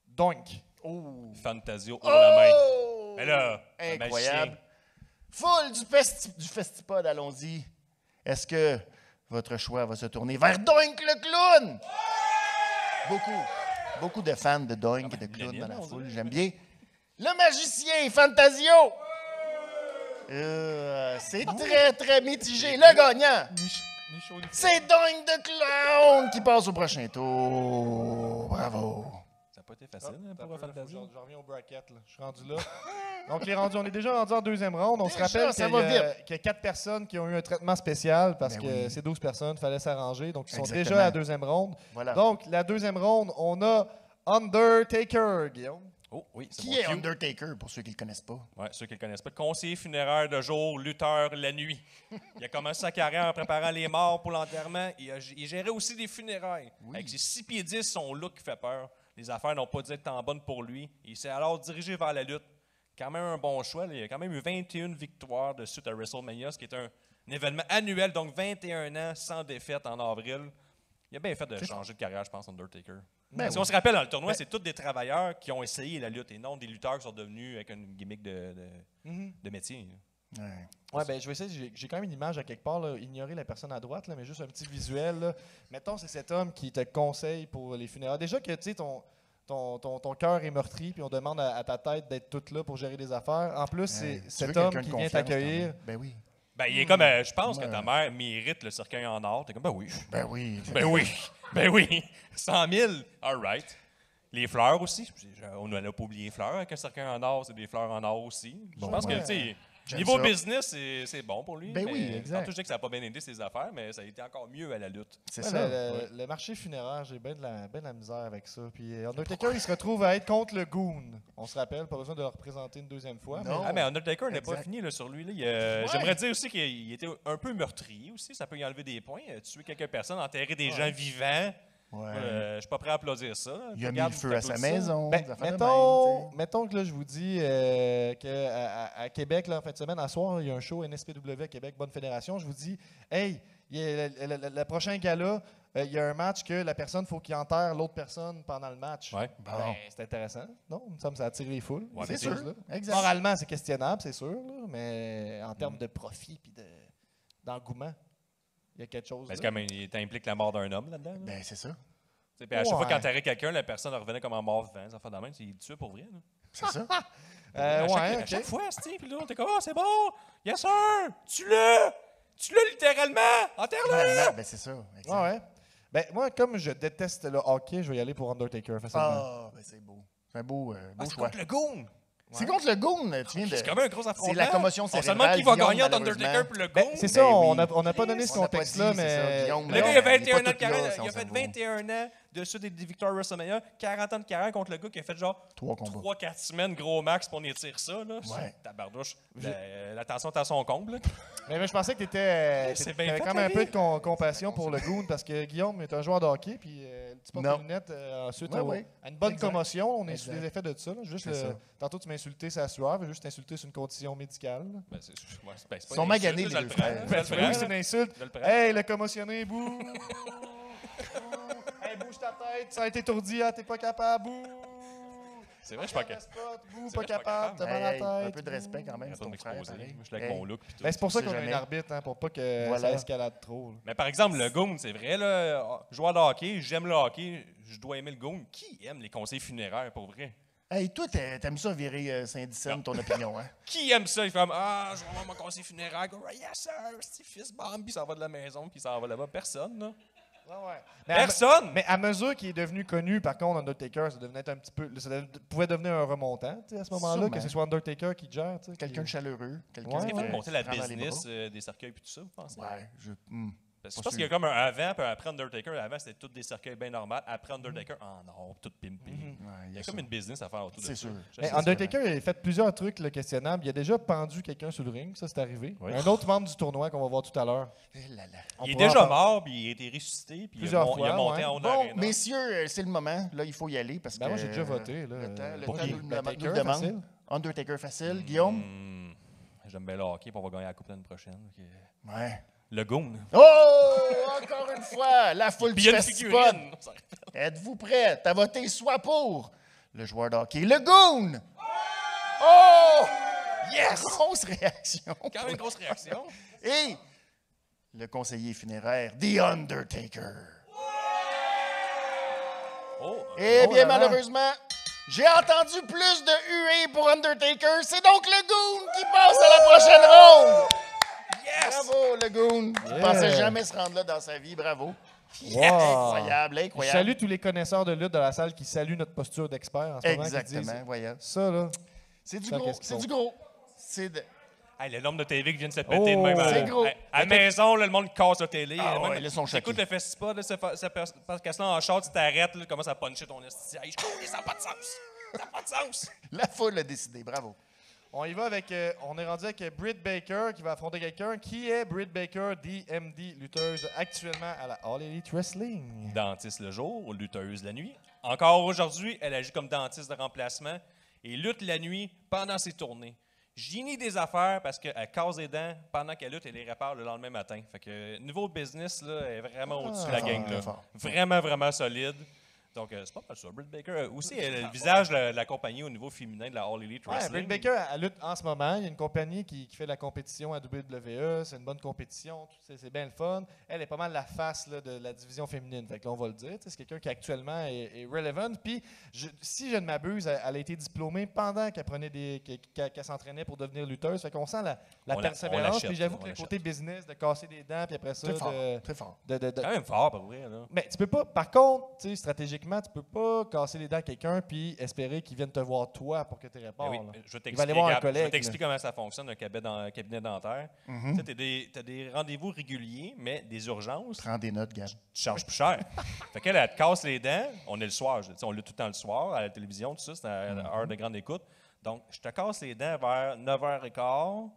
Donc. Oh! Fantasio haut la main. Oh! Mais là, incroyable. Foule du Festipod, allons-y. Est-ce que votre choix va se tourner vers Doink le clown? Beaucoup de fans de Doink et de clown dans la foule. J'aime bien. Le magicien Fantasio. C'est très, très mitigé. Le gagnant, c'est Doink the Clown qui passe au prochain tour. Bravo. Ça n'a pas été facile pour Fantasio. Je reviens au bracket. Là. Je suis rendu là. Donc, on est déjà rendu en deuxième ronde. On se rappelle qu'il y a 4 personnes qui ont eu un traitement spécial parce que ces 12 personnes, il fallait s'arranger. Donc, ils sont déjà à la deuxième ronde. Voilà. Donc, la deuxième ronde, on a Undertaker, Guillaume. Oh, oui, c'est Qui est Undertaker, pour ceux qui ne le connaissent pas? Oui, ceux qui ne le connaissent pas. Conseiller funéraire de jour, lutteur la nuit. Il a commencé sa carrière en préparant les morts pour l'enterrement. Il gérait aussi des funérailles. Oui. Avec ses 6 pieds 10, son look qui fait peur. Les affaires n'ont pas dû être tant bonnes pour lui. Il s'est alors dirigé vers la lutte. Quand même un bon choix. Là. Il a quand même eu 21 victoires de suite à WrestleMania, ce qui est un événement annuel, donc 21 ans sans défaite en avril. Il a bien fait de changer de carrière, je pense, Undertaker. Si on se rappelle, dans le tournoi, c'est tous des travailleurs qui ont essayé la lutte et non des lutteurs qui sont devenus avec une gimmick de métier. Ouais, ben je vais essayer. J'ai quand même une image à quelque part. Là, ignorer la personne à droite, là, mais juste un petit visuel. Là. Mettons, c'est cet homme qui te conseille pour les funérailles. Déjà que tu sais, ton cœur est meurtri, puis on demande à ta tête d'être toute là pour gérer des affaires. En plus, c'est cet homme qui vient t'accueillir. Ben oui. Ben, il est comme, je pense que ta mère mérite le cercueil en or. T'es comme, ben oui. Ben oui. Ben oui. Ben oui. 100 000, all right. Les fleurs aussi. On n'a pas oublié les fleurs. Avec un cercueil en or, c'est des fleurs en or aussi. Je pense que, tu sais, niveau business, c'est bon pour lui. Ben oui, exact. Tantôt, je dis que ça n'a pas bien aidé ses affaires, mais ça a été encore mieux à la lutte. C'est ça. Le marché funéraire, j'ai bien de la misère avec ça. Puis Undertaker, il se retrouve à être contre le Goon. On se rappelle, pas besoin de le représenter une deuxième fois. Mais Undertaker n'est pas fini là, sur lui. Là. J'aimerais dire aussi qu'il était un peu meurtrier aussi. Ça peut y enlever des points. Tuer quelques personnes, enterrer des gens vivants. Je suis pas prêt à applaudir ça. Il a mis le feu à sa maison. Mettons que là, je vous dis qu'à Québec, là, en fin de semaine, à soir, il y a un show NSPW à Québec, Bonne Fédération. Je vous dis, hey, le prochain gala, il y a un match que la personne, faut qu'il enterre l'autre personne pendant le match. Ouais. C'est intéressant. Non, il me semble que ça attire les foules. Ouais, c'est sûr. Exact. Moralement, c'est questionnable, c'est sûr, là, mais en termes de profit et d'engouement, il y a quelque chose. Est-ce qu'il implique la mort d'un homme là-dedans? Là? Ben, c'est ça. Puis à chaque fois qu'il enterrait quelqu'un, la personne revenait comme en mort vivant. Ça fait de même, il tuait pour vrai. Là. C'est ça. À chaque fois, Steve, puis là, t'es comme, c'est bon, yes sir, tue-le littéralement, enterre-le. Ben, c'est ça. Ouais. Ben, moi, comme je déteste le hockey, je vais y aller pour Undertaker facilement. Ah, ben, c'est beau. C'est un beau choix. C'est contre le Goon. C'est contre le Goon. C'est quand même un gros affrontement. C'est la commotion cérébrale. On se demande qui va gagner entre Undertaker et le Goon. C'est ça, on n'a pas donné ce contexte-là, mais... Le gars, il a 21 ans de carrière. Il a fait 21 ans dessus des victoires WrestleMania, 40 ans de carrière contre le gars qui a fait genre 3-4 semaines gros max pour étirer ça. Là. Tabardouche. La tension est à son comble. Mais je pensais que tu avais quand même un peu de compassion pour le Goon parce que Guillaume est un joueur de hockey puis tu portes tes lunettes ensuite à une bonne commotion. On est sous les effets de ça. Juste tantôt, tu m'as insulté sur la sueur, juste insulté sur une condition médicale. Ils sont maganés, les deux frères. C'est une insulte. Hey, le commotionné, bouh! Hey, bouge ta tête, ça a été étourdi, t'es pas capable, bouh! C'est vrai, je suis pas capable. Bouh, pas capable, t'as mal à la tête. Un peu de respect quand même. Je suis avec mon look. C'est pour ça qu'on a un arbitre, pour pas que ça escalade trop. Mais par exemple, le Goon, c'est vrai, là, joueur de hockey, j'aime le hockey, je dois aimer le Goon. Qui aime les conseils funéraires, pour vrai? Hey, toi, t'aimes ça virer Saint-Dicenne, ton opinion, hein? Qui aime ça? Il fait je vais avoir mon conseil funéraire. Yes, sir, c'est fils Bambi, ça va de la maison, puis ça va là-bas. Personne, là. Personne! Mais à mesure qu'il est devenu connu, par contre, Undertaker, ça devenait un petit peu. Ça pouvait devenir un remontant à ce moment-là, que ce soit Undertaker qui gère. Quelqu'un de chaleureux. Quelqu'un qui fait monter la business des cercueils et tout ça, vous pensez? Ouais, Je pense qu'il y a comme un avant puis un après Undertaker. Avant, c'était tous des cercueils bien normaux. Après Undertaker, non, tout pimpé. Il y a comme une business à faire autour de ça. C'est sûr. Mais Undertaker il a fait plusieurs trucs là, questionnables. Il a déjà pendu quelqu'un sur le ring, ça c'est arrivé. Oui. Un autre membre du tournoi qu'on va voir tout à l'heure. Il est pourra déjà en mort, puis il a été ressuscité, puis Plusieurs il a fois, monté ouais. en haut de Bon, l'aréna. messieurs, c'est le moment. Là, il faut y aller parce Ben que... moi j'ai déjà voté. Là. Le temps Pour qui? nous Undertaker, le demande. facile. Undertaker facile. Guillaume? J'aime bien le hockey, puis on va gagner la coupe l'année prochaine. Ouais. Le Goon. Oh! Encore une fois, la foule Puis du il y a une festival. figurine. Êtes-vous prêts à voter soit pour le joueur de hockey, le Goon? Oh! Yes! Grosse réaction. Quand même une grosse réaction. Et le conseiller funéraire, The Undertaker. Oh, Eh bien, là là. malheureusement, j'ai entendu plus de huées pour Undertaker. C'est donc le Goon qui passe à la prochaine ronde. yes! Bravo, le Goon. Je Yeah. pensais jamais se rendre là dans sa vie. Bravo. Wow. Incroyable, Je incroyable. salue tous les connaisseurs de lutte de la salle qui saluent notre posture d'expert en ce moment. qui Exactement, disent, voyons. ça là. C'est du Ça, gros, qu'est-ce qu'ils c'est font? du gros. C'est de... Hey, le nombre de TV qui viennent se péter de Oh, même. c'est gros. À la maison, là, le monde casse la télé. Ah Même ouais, là, ils sont tu écoutes choqués. le festival, là, parce que là, en short, tu t'arrêtes, là, tu commences à puncher ton esti. Hey, je cours, ça n'a pas de sens. Ça n'a pas de sens. La foule a décidé, bravo. On y va avec. On est rendu avec Britt Baker qui va affronter quelqu'un. Qui est Britt Baker, DMD, lutteuse actuellement à la All Elite Wrestling? Dentiste le jour, lutteuse la nuit. Encore aujourd'hui, elle agit comme dentiste de remplacement et lutte la nuit pendant ses tournées. Génie des affaires parce qu'elle casse des dents pendant qu'elle lutte et les répare le lendemain matin. Fait que niveau business, là, elle est vraiment au-dessus de la fort, gang. très Là. fort. Vraiment, vraiment solide. Donc, c'est pas mal ça. Britt Baker, aussi, elle a le visage de la compagnie au niveau féminin de la All Elite Ouais, Wrestling. Britt Baker, elle lutte en ce moment. Il y a une compagnie qui fait de la compétition à WWE. C'est une bonne compétition. C'est bien le fun. Elle est pas mal la face là, de la division féminine. Fait que là, on va le dire. Tu sais, c'est quelqu'un qui actuellement est relevant. Puis, si je ne m'abuse, elle a été diplômée pendant qu'elle prenait qu'elle s'entraînait pour devenir lutteuse. Fait qu'on sent la On persévérance. l'achète, Puis j'avoue on que le l'achète. côté business, de casser des dents, puis après ça, Très fort, très fort. Quand même fort, pour vrai. Là. mais tu peux pas, par contre, tu sais, stratégiquement, tu peux pas casser les dents à quelqu'un puis espérer qu'il vienne te voir toi pour que tu répares. Ben oui, là. je vais Il va aller voir un t'expliquer collègue, je vais t'expliquer comment ça fonctionne, un cabinet dentaire. Tu as des rendez-vous réguliers, mais des urgences, Prends des notes, Gab. tu charges plus cher. Fait qu'elle, elle te casse les dents. On est le soir. Tu sais, on lutte tout le temps le soir à la télévision, tout ça. C'est une heure de grande écoute. Donc, je te casse les dents vers 9h15.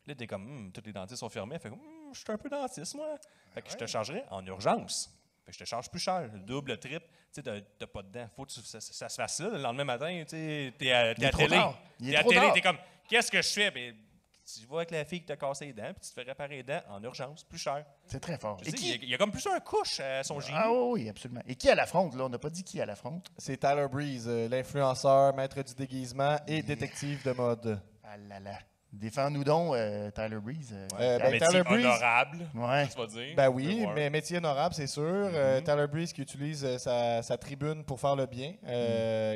Là, t'es comme, tous les dentistes sont fermés. Fait que, je suis un peu dentiste, moi. Fait que je te chargerai en urgence. Fait que je te charge plus cher, le double, le triple. Tu sais, t'as pas de dents. Faut que ça se fasse là. Le lendemain matin, tu sais, t'es à Il est la trop télé. tard. Il est T'es à la trop télé, tard. t'es comme, qu'est-ce que je fais? Ben, tu vas avec la fille qui t'a cassé les dents, puis tu te fais réparer les dents en urgence, plus cher. C'est très fort. Je Et dis, qui? il y a comme plus un couche à son génie. Ah oui, absolument. Et qui à l'affronte, là? On n'a pas dit qui à l'affronte. C'est Tyler Breeze, l'influenceur, maître du déguisement et détective de mode. Ah là là. Défends-nous donc, Tyler Breeze. ben, Métier Tyler Breeze- honorable, Ouais. tu vas dire. Ben On oui, peut voir. mais métier honorable, c'est sûr. Tyler Breeze qui utilise sa tribune pour faire le bien,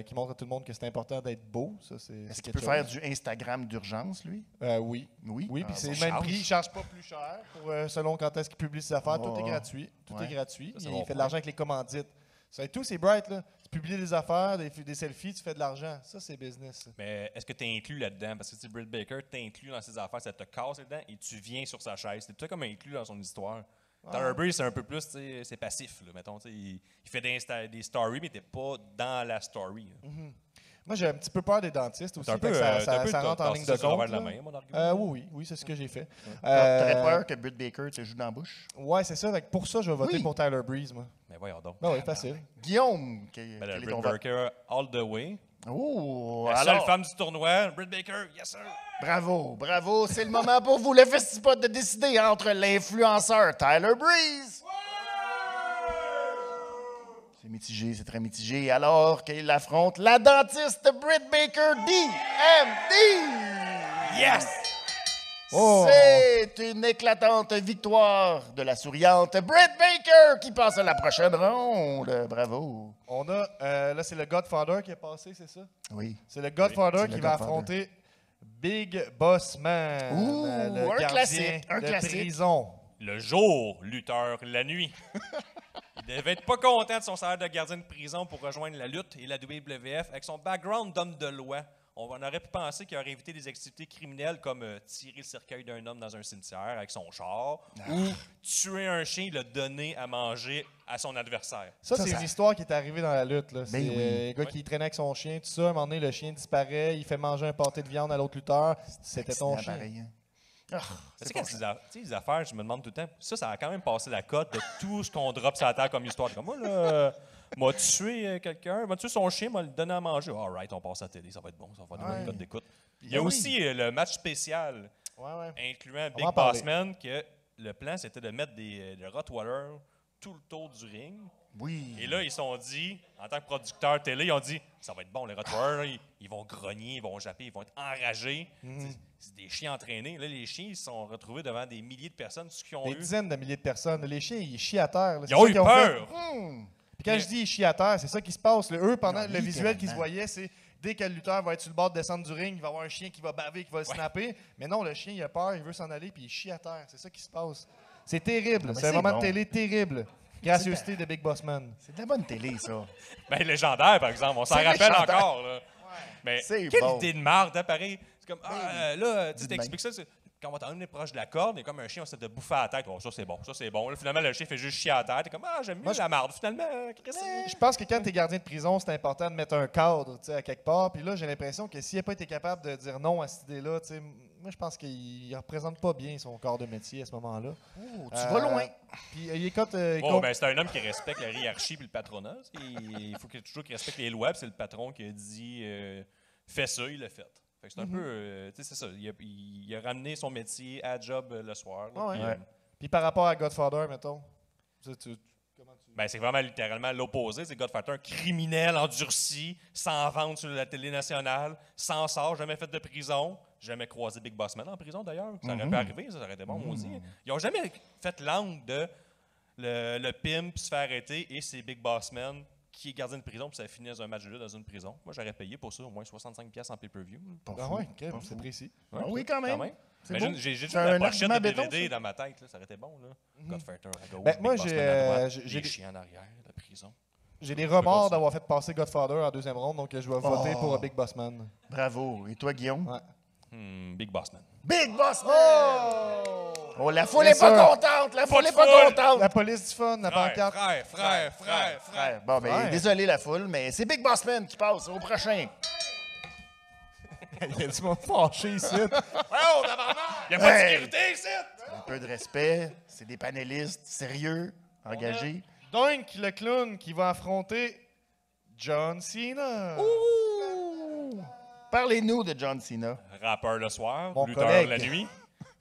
qui montre à tout le monde que c'est important d'être beau. Ça, c'est Est-ce qu'il quelque peut faire chose. du Instagram d'urgence, lui? Oui. Oui. Oui, Ah, puis c'est bon. le même charge. prix. Il ne charge pas plus cher pour, selon quand est-ce qu'il publie ses affaires. Tout Oh. est gratuit. Tout Ouais. est gratuit. Ça, c'est Il bon fait de point. l'argent avec les commandites. Ça, tout, c'est bright. Là. Tu publies des affaires, des selfies, tu fais de l'argent. Ça, c'est business. ça. Mais est-ce que tu es inclus là-dedans? Parce que tu Britt Baker, tu es inclus dans ses affaires, ça te casse les dents et tu viens sur sa chaise. C'est tout comme inclus dans son histoire. Tyler Breeze, c'est un peu plus, tu sais, c'est passif, là, mettons. Tu sais, il fait des stories, mais t'es pas dans la story. là. Moi, j'ai un petit peu peur des dentistes aussi. C'est un peu, fait que ça, t'as un peu ça rentre en tassé ligne ça de sur le compte. revers de la là. main, mon argument. Oui, c'est ce que j'ai fait. T'aurais peur que Britt Baker te joue dans la bouche? Ouais, c'est ça. Fait que pour ça, je vais voter Oui. pour Tyler Breeze, moi. Mais voyons donc. Ben oui, facile. Guillaume, Ben, quel est Britt ton vote? Baker, all the way. Oh, La seule alors, femme du tournoi, Britt Baker, yes sir. bravo, bravo. C'est le moment pour vous, le Festipod, de décider entre l'influenceur Tyler Breeze. C'est mitigé, c'est très mitigé. Alors qu'il affronte la dentiste Britt Baker, DMD. Yes! Oh! C'est une éclatante victoire de la souriante Britt Baker qui passe à la prochaine ronde. Bravo. On a, là, c'est le Godfather qui est passé, c'est ça? Oui. C'est le Godfather c'est qui le va Godfather. affronter Big Boss Man, Ouh, le un gardien classique, un de classique. prison. Le jour, lutteur la nuit. Il devait être pas content de son salaire de gardien de prison pour rejoindre la lutte et la WWF. Avec son background d'homme de loi, On aurait pu penser qu'il aurait évité des activités criminelles comme tirer le cercueil d'un homme dans un cimetière avec son char ou tuer un chien et le donner à manger à son adversaire. Ça, c'est une histoire qui est arrivée dans la lutte. Là. C'est Ben oui. un gars qui traînait avec son chien, tout ça. À un moment donné, le chien disparaît, il fait manger un pâté de viande à l'autre lutteur. C'était ton chien. Pareil, hein. Tu sais, quand c'est les affaires, je me demande tout le temps, ça a quand même passé la cote de tout ce qu'on drop sur la terre comme histoire. Comme moi, là, m'a tué quelqu'un, m'a tué son chien, m'a le donné à manger. All right, on passe à la télé, ça va être bon, ça va donner une cote d'écoute. Il y a aussi le match spécial, incluant Big Bossman, que le plan, c'était de mettre des Rottweiler tout le tour du ring. Oui. Et là, ils se sont dit, en tant que producteur télé, ils ont dit, ça va être bon, les Rottweiler, là, ils vont grogner, ils vont japper, ils vont être enragés. C'est des chiens entraînés. Là, les chiens, ils se sont retrouvés devant des milliers de personnes, ceux qui ont Des eu. dizaines de milliers de personnes. Les chiens, ils chient à terre. Là. Ils ont eu peur. Puis quand je dis ils chient à terre, c'est ça qui se passe. Là. Eux, pendant Non, le visuel qu'ils se littéralement. voyaient, c'est dès que le lutteur va être sur le bord de descendre du ring, il va y avoir un chien qui va baver, qui va le snapper. Mais non, le chien, il a peur, il veut s'en aller, puis il chie à terre. C'est ça qui se passe. C'est terrible. mais C'est un c'est moment bon. de télé terrible. Gracieuseté de Big Boss Man. C'est de la bonne télé, ça. Ben, légendaire, par exemple, on s'en C'est rappelle légendaire. encore. Là. Mais C'est quelle bon. idée de marde, hein, pareil. C'est comme, là, tu Dis de t'expliques ça, quand on va t'emmener proche de la corde, il y a comme un chien, on s'est de bouffer à la tête. Oh, ça, c'est bon, ça, c'est bon. Là, finalement, le chien fait juste chier à la tête. T'es comme, j'aime mieux la marde, finalement. Chris. Je pense que quand tu es gardien de prison, c'est important de mettre un cadre à quelque part. Puis là, j'ai l'impression que s'il n'a pas été capable de dire non à cette idée-là, moi, je pense qu'il ne représente pas bien son corps de métier à ce moment-là. Oh, tu vas loin. Puis il écoute. Bon, ben, c'est un homme qui respecte la hiérarchie et le patronat. Il faut toujours qu'il respecte les lois. Puis c'est le patron qui a dit, fais ça, il l'a fait. Fait que c'est un peu, tu sais, c'est ça. Il a ramené son métier à job le soir. Là, Ouais. puis, Ouais. Puis par rapport à Godfather, mettons. ben, c'est vraiment littéralement l'opposé. C'est Godfather, un criminel endurci, sans vente sur la télé nationale, sans sort, jamais fait de prison, jamais croisé Big Boss Man en prison d'ailleurs. Ça aurait pu arriver, ça aurait été bon, maudit. Ils n'ont jamais fait l'angle de le pimp se faire arrêter et c'est Big Boss Man qui est gardien de prison puis ça finit dans un match de lutte dans une prison. Moi, j'aurais payé pour ça au moins 65$ en pay-per-view. Pas Ah fou. ouais, Pas c'est fou. précis. Ouais, oui, quand même. C'est Imagine, beau. j'ai juste C'est la un pochette de argument béton, DVD ça. dans ma tête. Là. Ça aurait été bon. Là. Godfather à gauche, Ben, Big moi, Boss j'ai, Man à droite, j'ai- les chiens en arrière, la prison. J'ai des peux remords continuer. d'avoir fait passer Godfather en deuxième ronde, donc je vais voter Oh. pour Big Boss Man. Bravo. Et toi, Guillaume? Ouais. Big Boss Man. Big Boss Man! Oh, la foule est Bien pas sûr. contente! La foule de est pas foule. contente! La police du fun, la pancarte. Frère. Bon, ben, Frère. désolé la foule, mais c'est Big Boss Man qui passe au prochain. Il y a du monde fâché ici. Il n'y a pas de Hey! sécurité ici! Un peu de respect. C'est des panélistes sérieux, engagés. Dunk, le clown, qui va affronter John Cena. Parlez-nous de John Cena. Rappeur le soir, Mon lutteur collègue. la nuit.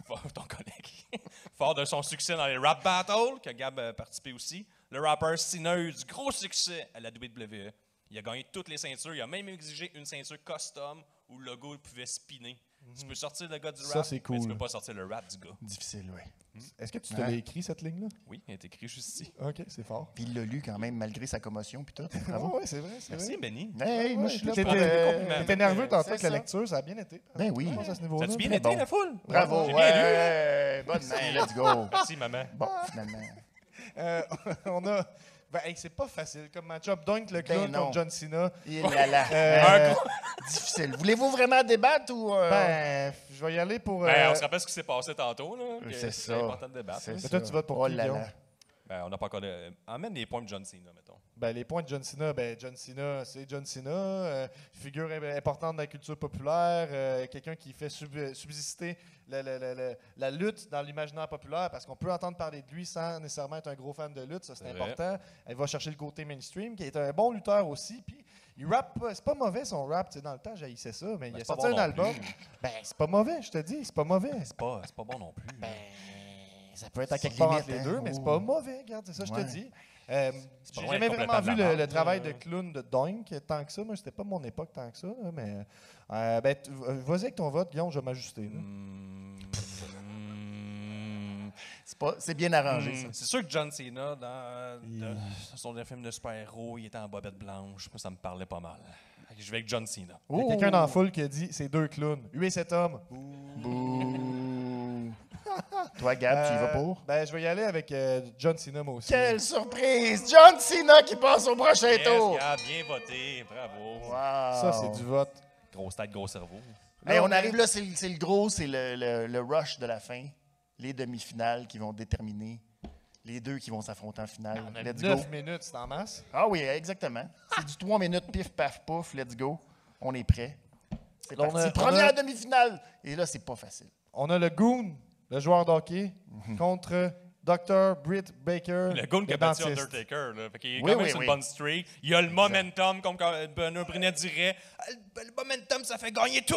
Ton collègue. Fort de son succès dans les rap battles, que Gab a participé aussi, le rappeur Cena a eu du gros succès à la WWE. Il a gagné toutes les ceintures. Il a même exigé une ceinture custom où le logo pouvait spinner. Tu peux sortir le gars du Ça, rap, c'est mais tu cool. peux pas sortir le rap du gars. Difficile, oui. Est-ce que tu te l'as écrit, cette ligne-là? Oui, il est écrit juste ici. OK, c'est fort. Puis il l'a lu quand même, malgré sa commotion, puis tout. Ah Bravo. ouais, c'est vrai, c'est Merci, vrai. Benny. Hey, moi, je suis là T'étais pour... t'étais nerveux tantôt c'est avec la ça. lecture, ça a bien été. Ben oui. Je pense à ce niveau-là. Ça a-tu bien très été, bon. la foule? Bravo, J'ai bien lu, hein? ouais. Bonne main, let's go. Merci, maman. Bon, finalement. On a... Ben, hey, c'est pas facile comme match-up. Dunk, le clown non. contre John Cena. Il là là. Euh, Difficile. Voulez-vous vraiment débattre ou... Ben, je vais y aller pour... Ben, on se rappelle ce qui s'est passé tantôt. Là, que c'est c'est ça. important de débattre. C'est là. Mais toi, tu votes pour oh qui, là Guillaume? là. Ben, on n'a pas encore de... Emmène les points de John Cena, mettons. Ben, les points de John Cena, John Cena, c'est John Cena, figure importante de la culture populaire, quelqu'un qui fait subsister la lutte dans l'imaginaire populaire, parce qu'on peut entendre parler de lui sans nécessairement être un gros fan de lutte, ça c'est C'est vrai. important. Il va chercher le côté mainstream, qui est un bon lutteur aussi, puis il rappe pas, c'est pas mauvais son rap, tu sais, dans le temps j'haïssais ça, mais il a c'est pas sorti bon un non album. plus. Ben, c'est pas mauvais, je te dis, c'est pas mauvais. C'est pas bon non plus. Ça peut être à C'est quelque part limite, entre les hein. deux, mais c'est Oh. pas mauvais, regarde, c'est ça que je Ouais. te dis. pas J'ai loin jamais d'être vraiment vu complètement de la le merde, travail là. de clown de Doink tant que ça. Moi, c'était pas mon époque tant que ça, là, mais vas-y avec ton vote, Guillaume, je vais m'ajuster. là. C'est bien arrangé, ça. C'est sûr que John Cena, dans son film de super-héros, il était en bobette blanche. Moi, ça me parlait pas mal. Fait que je vais avec John Cena. Il y a quelqu'un dans la foule qui a dit c'est deux clowns. Lui et cet homme. Bouh. Toi, Gab, tu y vas pour? Ben, je vais y aller avec John Cena, moi aussi. Quelle surprise! John Cena qui passe au prochain Yes, tour! Gab, bien voté. Bravo. Wow. Ça, c'est du vote. Grosse tête, gros cerveau. Hey, on arrive là, c'est le gros, c'est le rush de la fin. Les demi-finales qui vont déterminer les deux qui vont s'affronter en finale. On a Let's 9 go. minutes, c'est en masse. Ah oui, exactement. C'est du 3 minutes, pif, paf, pouf, let's go. On est prêt. C'est Là, parti. Première demi-finale. Et là, c'est pas facile. On a le Goon, le joueur d'hockey, contre Dr. Britt Baker, Le Goon qui a battu dentiste. Undertaker. Là. Fait qu'il est Oui, quand même oui, sur oui. une bonne streak. Il a le momentum, comme Benoît Brunet dirait. Le momentum, ça fait gagner tout.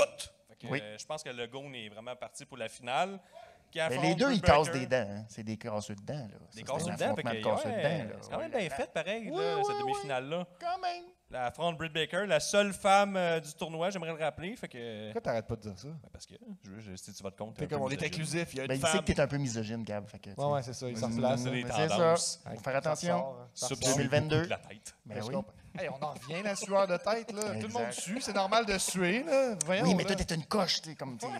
Fait que, Oui. je pense que le Goon est vraiment parti pour la finale. Mais les deux, ils cassent des dents. Hein. C'est des casseux de dents. Là. Des Ça, casseux c'est de un dents. affrontement Fait de que, casseux de ouais, dents. là. c'est quand même bien fait, pareil, Oui, là, oui, cette oui. demi-finale-là. Quand même. La affronte Britt Baker, la seule femme du tournoi, j'aimerais le rappeler. Fait que, Pourquoi t'arrêtes pas de dire ça? parce que si tu vas te compte. T'es comme on est inclusif, il y a une Ben, il sait femme. que t'es un peu misogyne, Gab. Fait que, tu sais. Ouais, c'est ça, il s'en place. c'est des Mais c'est ça. tendances. Faut faire attention. Ça Sub- ressort. 2022. de la tête. Ben Je oui. comprends. Hey, on en revient, la sueur de tête. Là. Tout le monde Exact. sue, c'est normal de suer. Là. Voyons, Oui, mais là. toi, t'es une coche. T'es comme, tu nous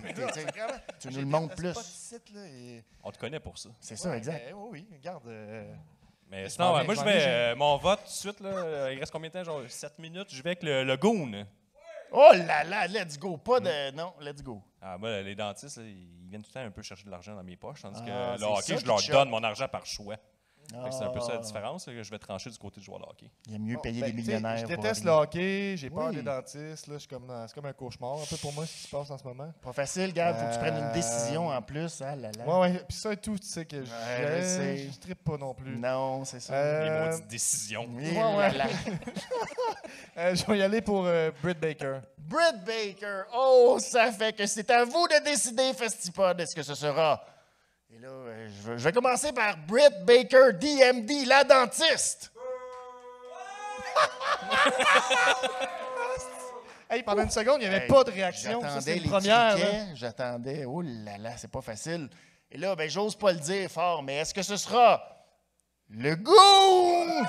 le montres C'est pas plus. de site, là, et- On te connaît pour ça. C'est ça, exact. Oui, regarde. Mais m'en sinon, viens, moi, je je m'en vais. viens, Mon vote, tout de suite, là, il reste combien de temps? Genre 7 minutes. Je vais avec le Goon. Oh là là, let's go. Pas de. Non, let's go. Ah, moi, les dentistes, là, ils viennent tout le temps un peu chercher de l'argent dans mes poches, tandis Ah, que c'est le hockey, ça je qui leur te choque. donne mon argent par choix. Fait que c'est un peu ça la Ah. différence, là, que je vais trancher du côté du joueur de hockey. Il y a mieux Bon, payer ben, des tu sais, millionnaires. Je pour déteste le rien. hockey, j'ai peur Oui. des dentistes. Là, c'est comme un cauchemar un peu pour moi ce qui se passe en ce moment. Pas facile, Gab. Faut que tu prennes une décision en plus. Ah là là. Ouais, puis ça et tout, tu sais que je sais. je trippe pas non plus. Non, c'est ça. Les Euh, maudites décisions. Oui, ouais. là là. Je vais y aller pour Britt Baker. Britt Baker. Oh, ça fait que c'est à vous de décider, Festipod, est-ce que ce sera. Et là, je vais commencer par Britt Baker, DMD, la dentiste. Hey, pendant une seconde, il n'y avait Hey, pas de réaction. Ça, c'est J'attendais une les première. là. tickets, j'attendais. Oh là là, c'est pas facile. Et là, ben, j'ose pas le dire fort, mais est-ce que ce sera le Goon?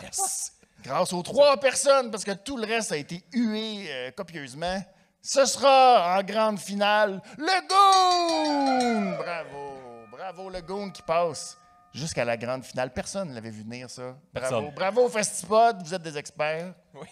Yes! Grâce aux 3 personnes, parce que tout le reste a été hué copieusement, ce sera en grande finale le Goon! Bravo! Bravo, le Goon qui passe jusqu'à la grande finale. Personne ne l'avait vu venir, ça. Bravo. Personne. Bravo, Festipod, vous êtes des experts. Oui.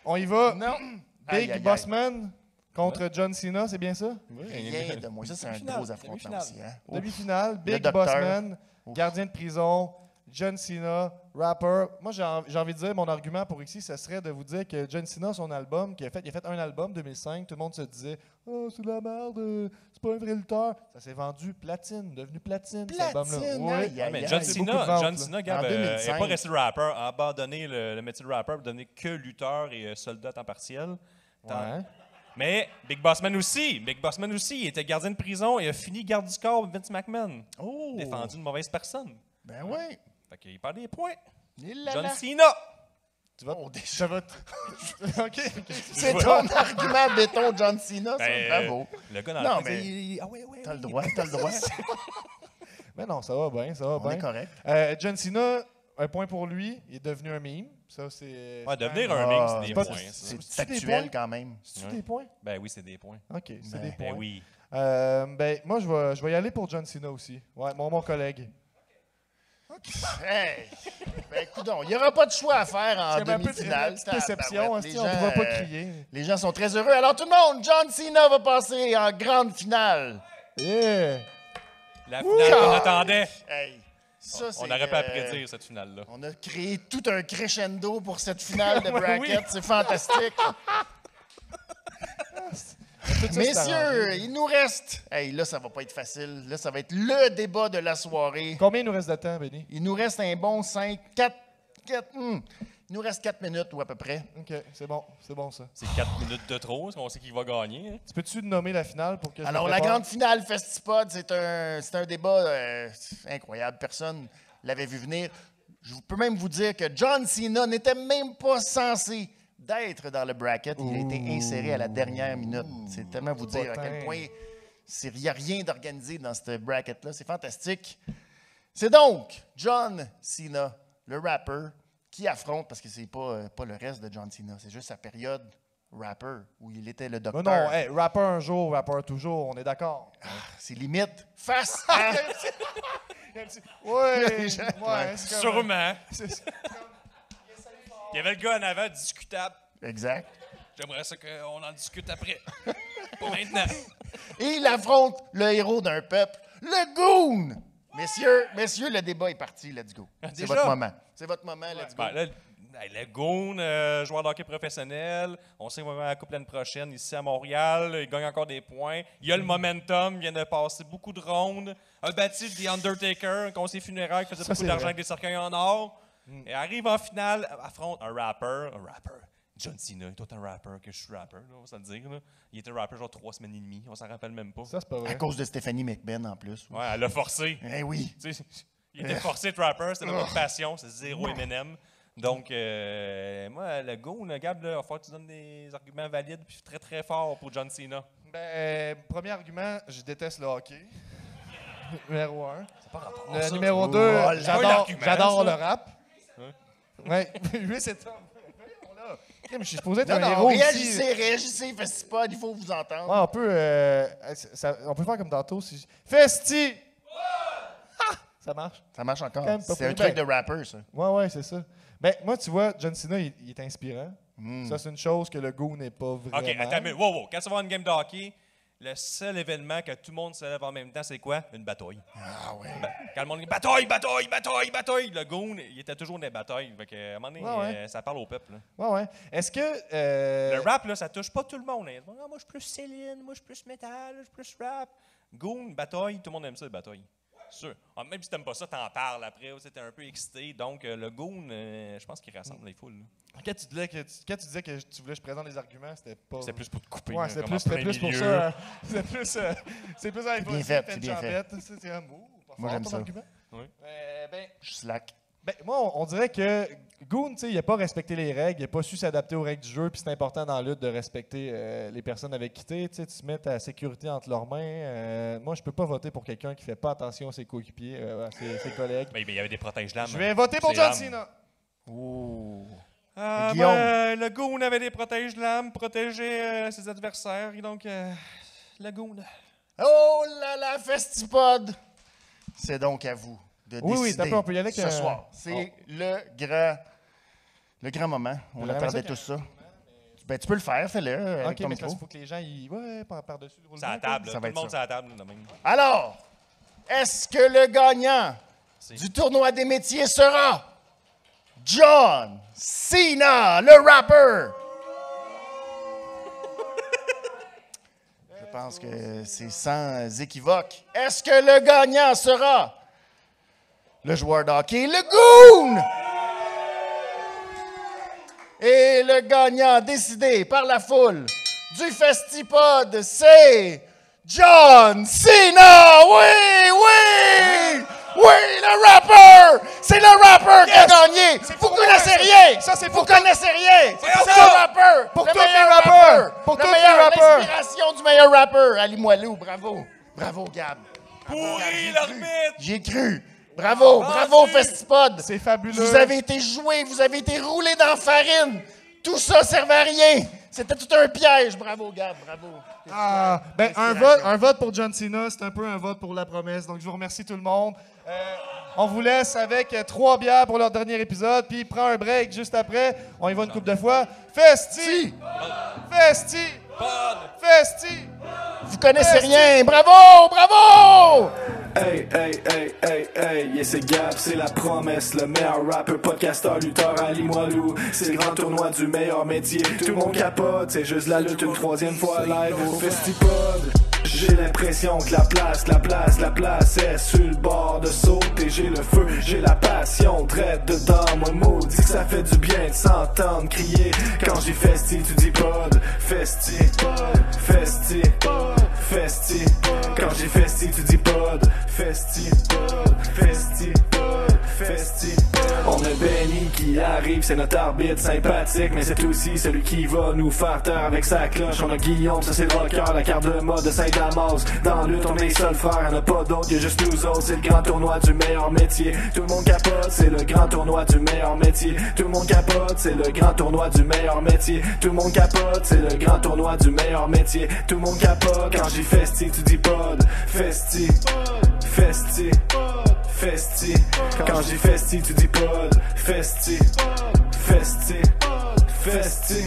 On y va. Non. Big Aïe, aïe, aïe. Bossman contre John Cena, c'est bien ça? Rien de moi. Ça, c'est un Demi-finale, gros affrontement demi-finale. aussi. Hein? Ouf. Demi-finale, Big docteur. Bossman, gardien de prison, John Cena, rapper. Moi, j'ai envie de dire, mon argument pour ici, ce serait de vous dire que John Cena, son album, il a fait un album 2005, tout le monde se disait « Oh, c'est de la merde, c'est pas un vrai lutteur ». Ça s'est vendu platine, devenu platine, cet album-là. Platine, Oui. aïe, Ouais, aïe, mais aïe. John c'est beaucoup de Cena, ventes, John là. Cena, Gab, En il n'est 2005. pas resté rappeur, a abandonné le métier de rappeur pour donner que lutteur et soldat à temps partiel. Ouais. Mais Big Bossman aussi, il était gardien de prison et a fini garde du corps de Vince McMahon. Oh! Défendu une mauvaise personne. Ben oui. Fait qu'il perd des points. Il l'a John là. Cena! Tu vas... Oh, déjà. Ça va OK. C'est ton argument béton, John Cena, ça. Ben, Bravo. Le gars dans Non, la mais- il- Ah ouais, ouais. T'as le oui. droit, t'as le droit. Mais non, ça va bien, ça va On bien. est correct. John Cena, un point pour lui, il est devenu un meme. Ça, c'est... Ouais, devenir un Ah, meme, c'est des pas- points. ça. C'est C'est des actuel points? quand même. C'est-tu Ouais. des points? Ben oui, c'est des points. OK, c'est Ben, des points. Ben oui. Ben, moi, je vais y aller pour John Cena aussi. Ouais, mon collègue. Hey! Ben, coudonc, il n'y aura pas de choix à faire en C'est un peu de demi-finale. petite déception, Tabarouette, on ne pourra pas crier. Les gens sont très heureux. Alors, tout le monde, John Cena va passer en grande finale. Yeah! La finale qu'on attendait. Hey! Ça, c'est, On aurait pas à prédire cette finale-là. On a créé tout un crescendo pour cette finale de bracket. Oui. C'est fantastique. Tout ça, c'est Messieurs, arrangé. il nous reste... Hey, là, ça va pas être facile. Là, ça va être le débat de la soirée. Combien il nous reste de temps, Benny? Il nous reste un bon 4... Il nous reste 4 minutes ou à peu près. OK, c'est bon ça. C'est 4 minutes de trop, parce qu'on sait qui va gagner. hein. Tu peux-tu nommer la finale pour que je Alors, me la prépare? grande finale Festipod, c'est un débat incroyable. Personne l'avait vu venir. Je peux même vous dire que John Cena n'était même pas censé d'être dans le bracket. Il a été inséré à la dernière minute. C'est tellement vous dire à quel point il n'y a rien d'organisé dans ce bracket-là. C'est fantastique. C'est donc John Cena, le rapper, qui affronte, parce que c'est pas le reste de John Cena, c'est juste sa période rapper, où il était le docteur. Non, hey, rapper un jour, rapper toujours, on est d'accord. C'est limite face à... Ouais, ouais, c'est comme- Sûrement. c'est- Il y avait le gars en avant, discutable. Exact. J'aimerais ça qu'on en discute après. Pas maintenant. Et il affronte le héros d'un peuple, le Goon! Messieurs, le débat est parti. Let's go. C'est Déjà? votre moment. C'est votre moment. Let's go. Ben, là, le Goon, joueur de hockey professionnel, on sait qu'il va à la Coupe l'année prochaine ici à Montréal. Il gagne encore des points. Il a le momentum. Il vient de passer beaucoup de rondes. A battu The Undertaker, un conseiller funéraire qui faisait beaucoup d'argent avec des cercueils en or. Et arrive en finale, affronte un rapper. John Cena, il est un rapper que je suis rapper, là, on va se le dire. Là. Il était rapper genre 3 semaines et demie, on s'en rappelle même pas. Ça, c'est pas vrai. À cause de Stephanie McBain, en plus. Ouais, elle l'a forcé. Eh oui. Tu sais, il était forcé de rapper, c'était notre passion, c'est zéro Eminem. Donc, moi, le go, le Gab, il va falloir que tu donnes des arguments valides puis très très forts pour John Cena. Ben, premier argument, je déteste le hockey. Numéro 1. C'est pas rapport Le ça. numéro Oh, 2, là, j'adore ça. le rap. Ouais, lui, c'est ça. Je suis supposé être Non, un non, héros réagissez, Festipod, il faut vous entendre. Ouais, on peut faire comme tantôt. Festi! Ah! Ça marche. Ça marche encore. Quand même pas C'est un pire. truc de rapper, ça. Ouais, c'est ça. Ben, moi, tu vois, John Cena, il est inspirant. Ça, c'est une chose que le go n'est pas vraiment. OK, attends, mais wow. Quand tu vas voir une game de hockey, le seul événement que tout le monde se lève en même temps, c'est quoi? Une bataille. Ah ouais. Quand le monde dit bataille, le goon, il était toujours dans les batailles. Fait que, à un moment donné, ça parle au peuple. Là. Ouais. Est-ce que. Le rap, là, ça touche pas tout le monde. Hein. Ah, moi, je suis plus Céline, moi, je suis plus métal, je suis plus rap. Goon, bataille, tout le monde aime ça, les batailles. Sûr. Ah, même si t'aimes pas ça, t'en parles après. T'es un peu excité. Donc, le goon, je pense qu'il rassemble les foules. Là. Quand tu disais que tu voulais que je présente des arguments, c'était pas. C'est plus pour te couper. Ouais, là, c'était comme en plus plein pour milieu. ça. C'est plus avec bien fait, c'est bien fait. C'est un mot. Moi, j'aime ça. Oui. Je slack. Ben, moi, on dirait que Goon, tu sais, il n'a pas respecté les règles, il n'a pas su s'adapter aux règles du jeu, puis c'est important dans la lutte de respecter les personnes avec qui tu mets ta sécurité entre leurs mains. Moi, je peux pas voter pour quelqu'un qui fait pas attention à ses coéquipiers, à ses collègues. Ben, il y avait des protège-lames. Je vais voter pour C'est John l'âme. Cena. Oh. Guillaume. Le goon avait des protège-lames, protégeait ses adversaires. Et donc, le goon. Oh là là, Festipod! C'est donc à vous de Oui, décider on peut y aller avec ce soir. C'est le grand moment. On J'aimerais attendait ça tous ça. Ben, tu peux le faire, fais-le avec Ok, ton mais micro. il faut que les gens, par-dessus le C'est à la roulement, table. Ça Tout va le être monde, ça. c'est à la table. de même. Alors, est-ce que le gagnant du tournoi des métiers sera John Cena, le rapper? Je pense que c'est sans équivoque. Est-ce que le gagnant sera le joueur de hockey, le Goon? Et le gagnant décidé par la foule du Festipod, c'est John Cena! Oui! Le rapper! C'est le rapper qui a gagné! Vous connaissez rien! Ça, c'est Vous pour connaissez rien! C'est ça! le rapper! Pour le tous les meilleur rappeurs! Pour Le tous les meilleur, rappeurs! l'inspiration du meilleur rapper! Ali Moilou, bravo! Bravo, Gab! Pourri, l'arbitre! J'ai cru! Bravo, Festipod! C'est fabuleux. Vous avez été joué, vous avez été roulé dans la farine! Tout ça servait à rien! C'était tout un piège! Bravo, Gab, bravo! Ah, ben, un vote pour John Cena, c'est un peu un vote pour la promesse. Donc, je vous remercie tout le monde. On vous laisse avec 3 bières pour leur dernier épisode, puis prend un break juste après. On y va une couple de fois. Festi! Vous connaissez rien! Bravo! Hey, yeah, c'est Gab, c'est la promesse, le meilleur rappeur, podcasteur, lutteur, Ali Moilou. C'est le grand tournoi du meilleur métier, tout le monde capote, c'est juste la lutte une 3e fois live au Festipod. J'ai l'impression que la place est sur le bord de sauter. J'ai le feu, j'ai la passion, traite dedans, moi maudit que ça fait du bien de s'entendre crier. Quand j'ai festi, tu dis pod, festi. Quand j'ai festi, tu dis pod, festi. On a Benny qui arrive, c'est notre arbitre sympathique, mais c'est aussi celui qui va nous faire taire avec sa cloche. On a Guillaume, ça c'est le rocker, la carte de mode de Saint-Damas. Dans la lutte, on est les seuls frères, y'en a pas d'autres, y'a juste nous autres. C'est le grand tournoi du meilleur métier. Tout le monde capote, c'est le grand tournoi du meilleur métier. Tout le monde capote, c'est le grand tournoi du meilleur métier. Tout le monde capote, c'est le grand tournoi du meilleur métier. Tout le monde capote, quand j'ai festi, tu dis pod, festi. Festi. Quand j'ai festi, tu dis pod. Festi. Festi. Festi.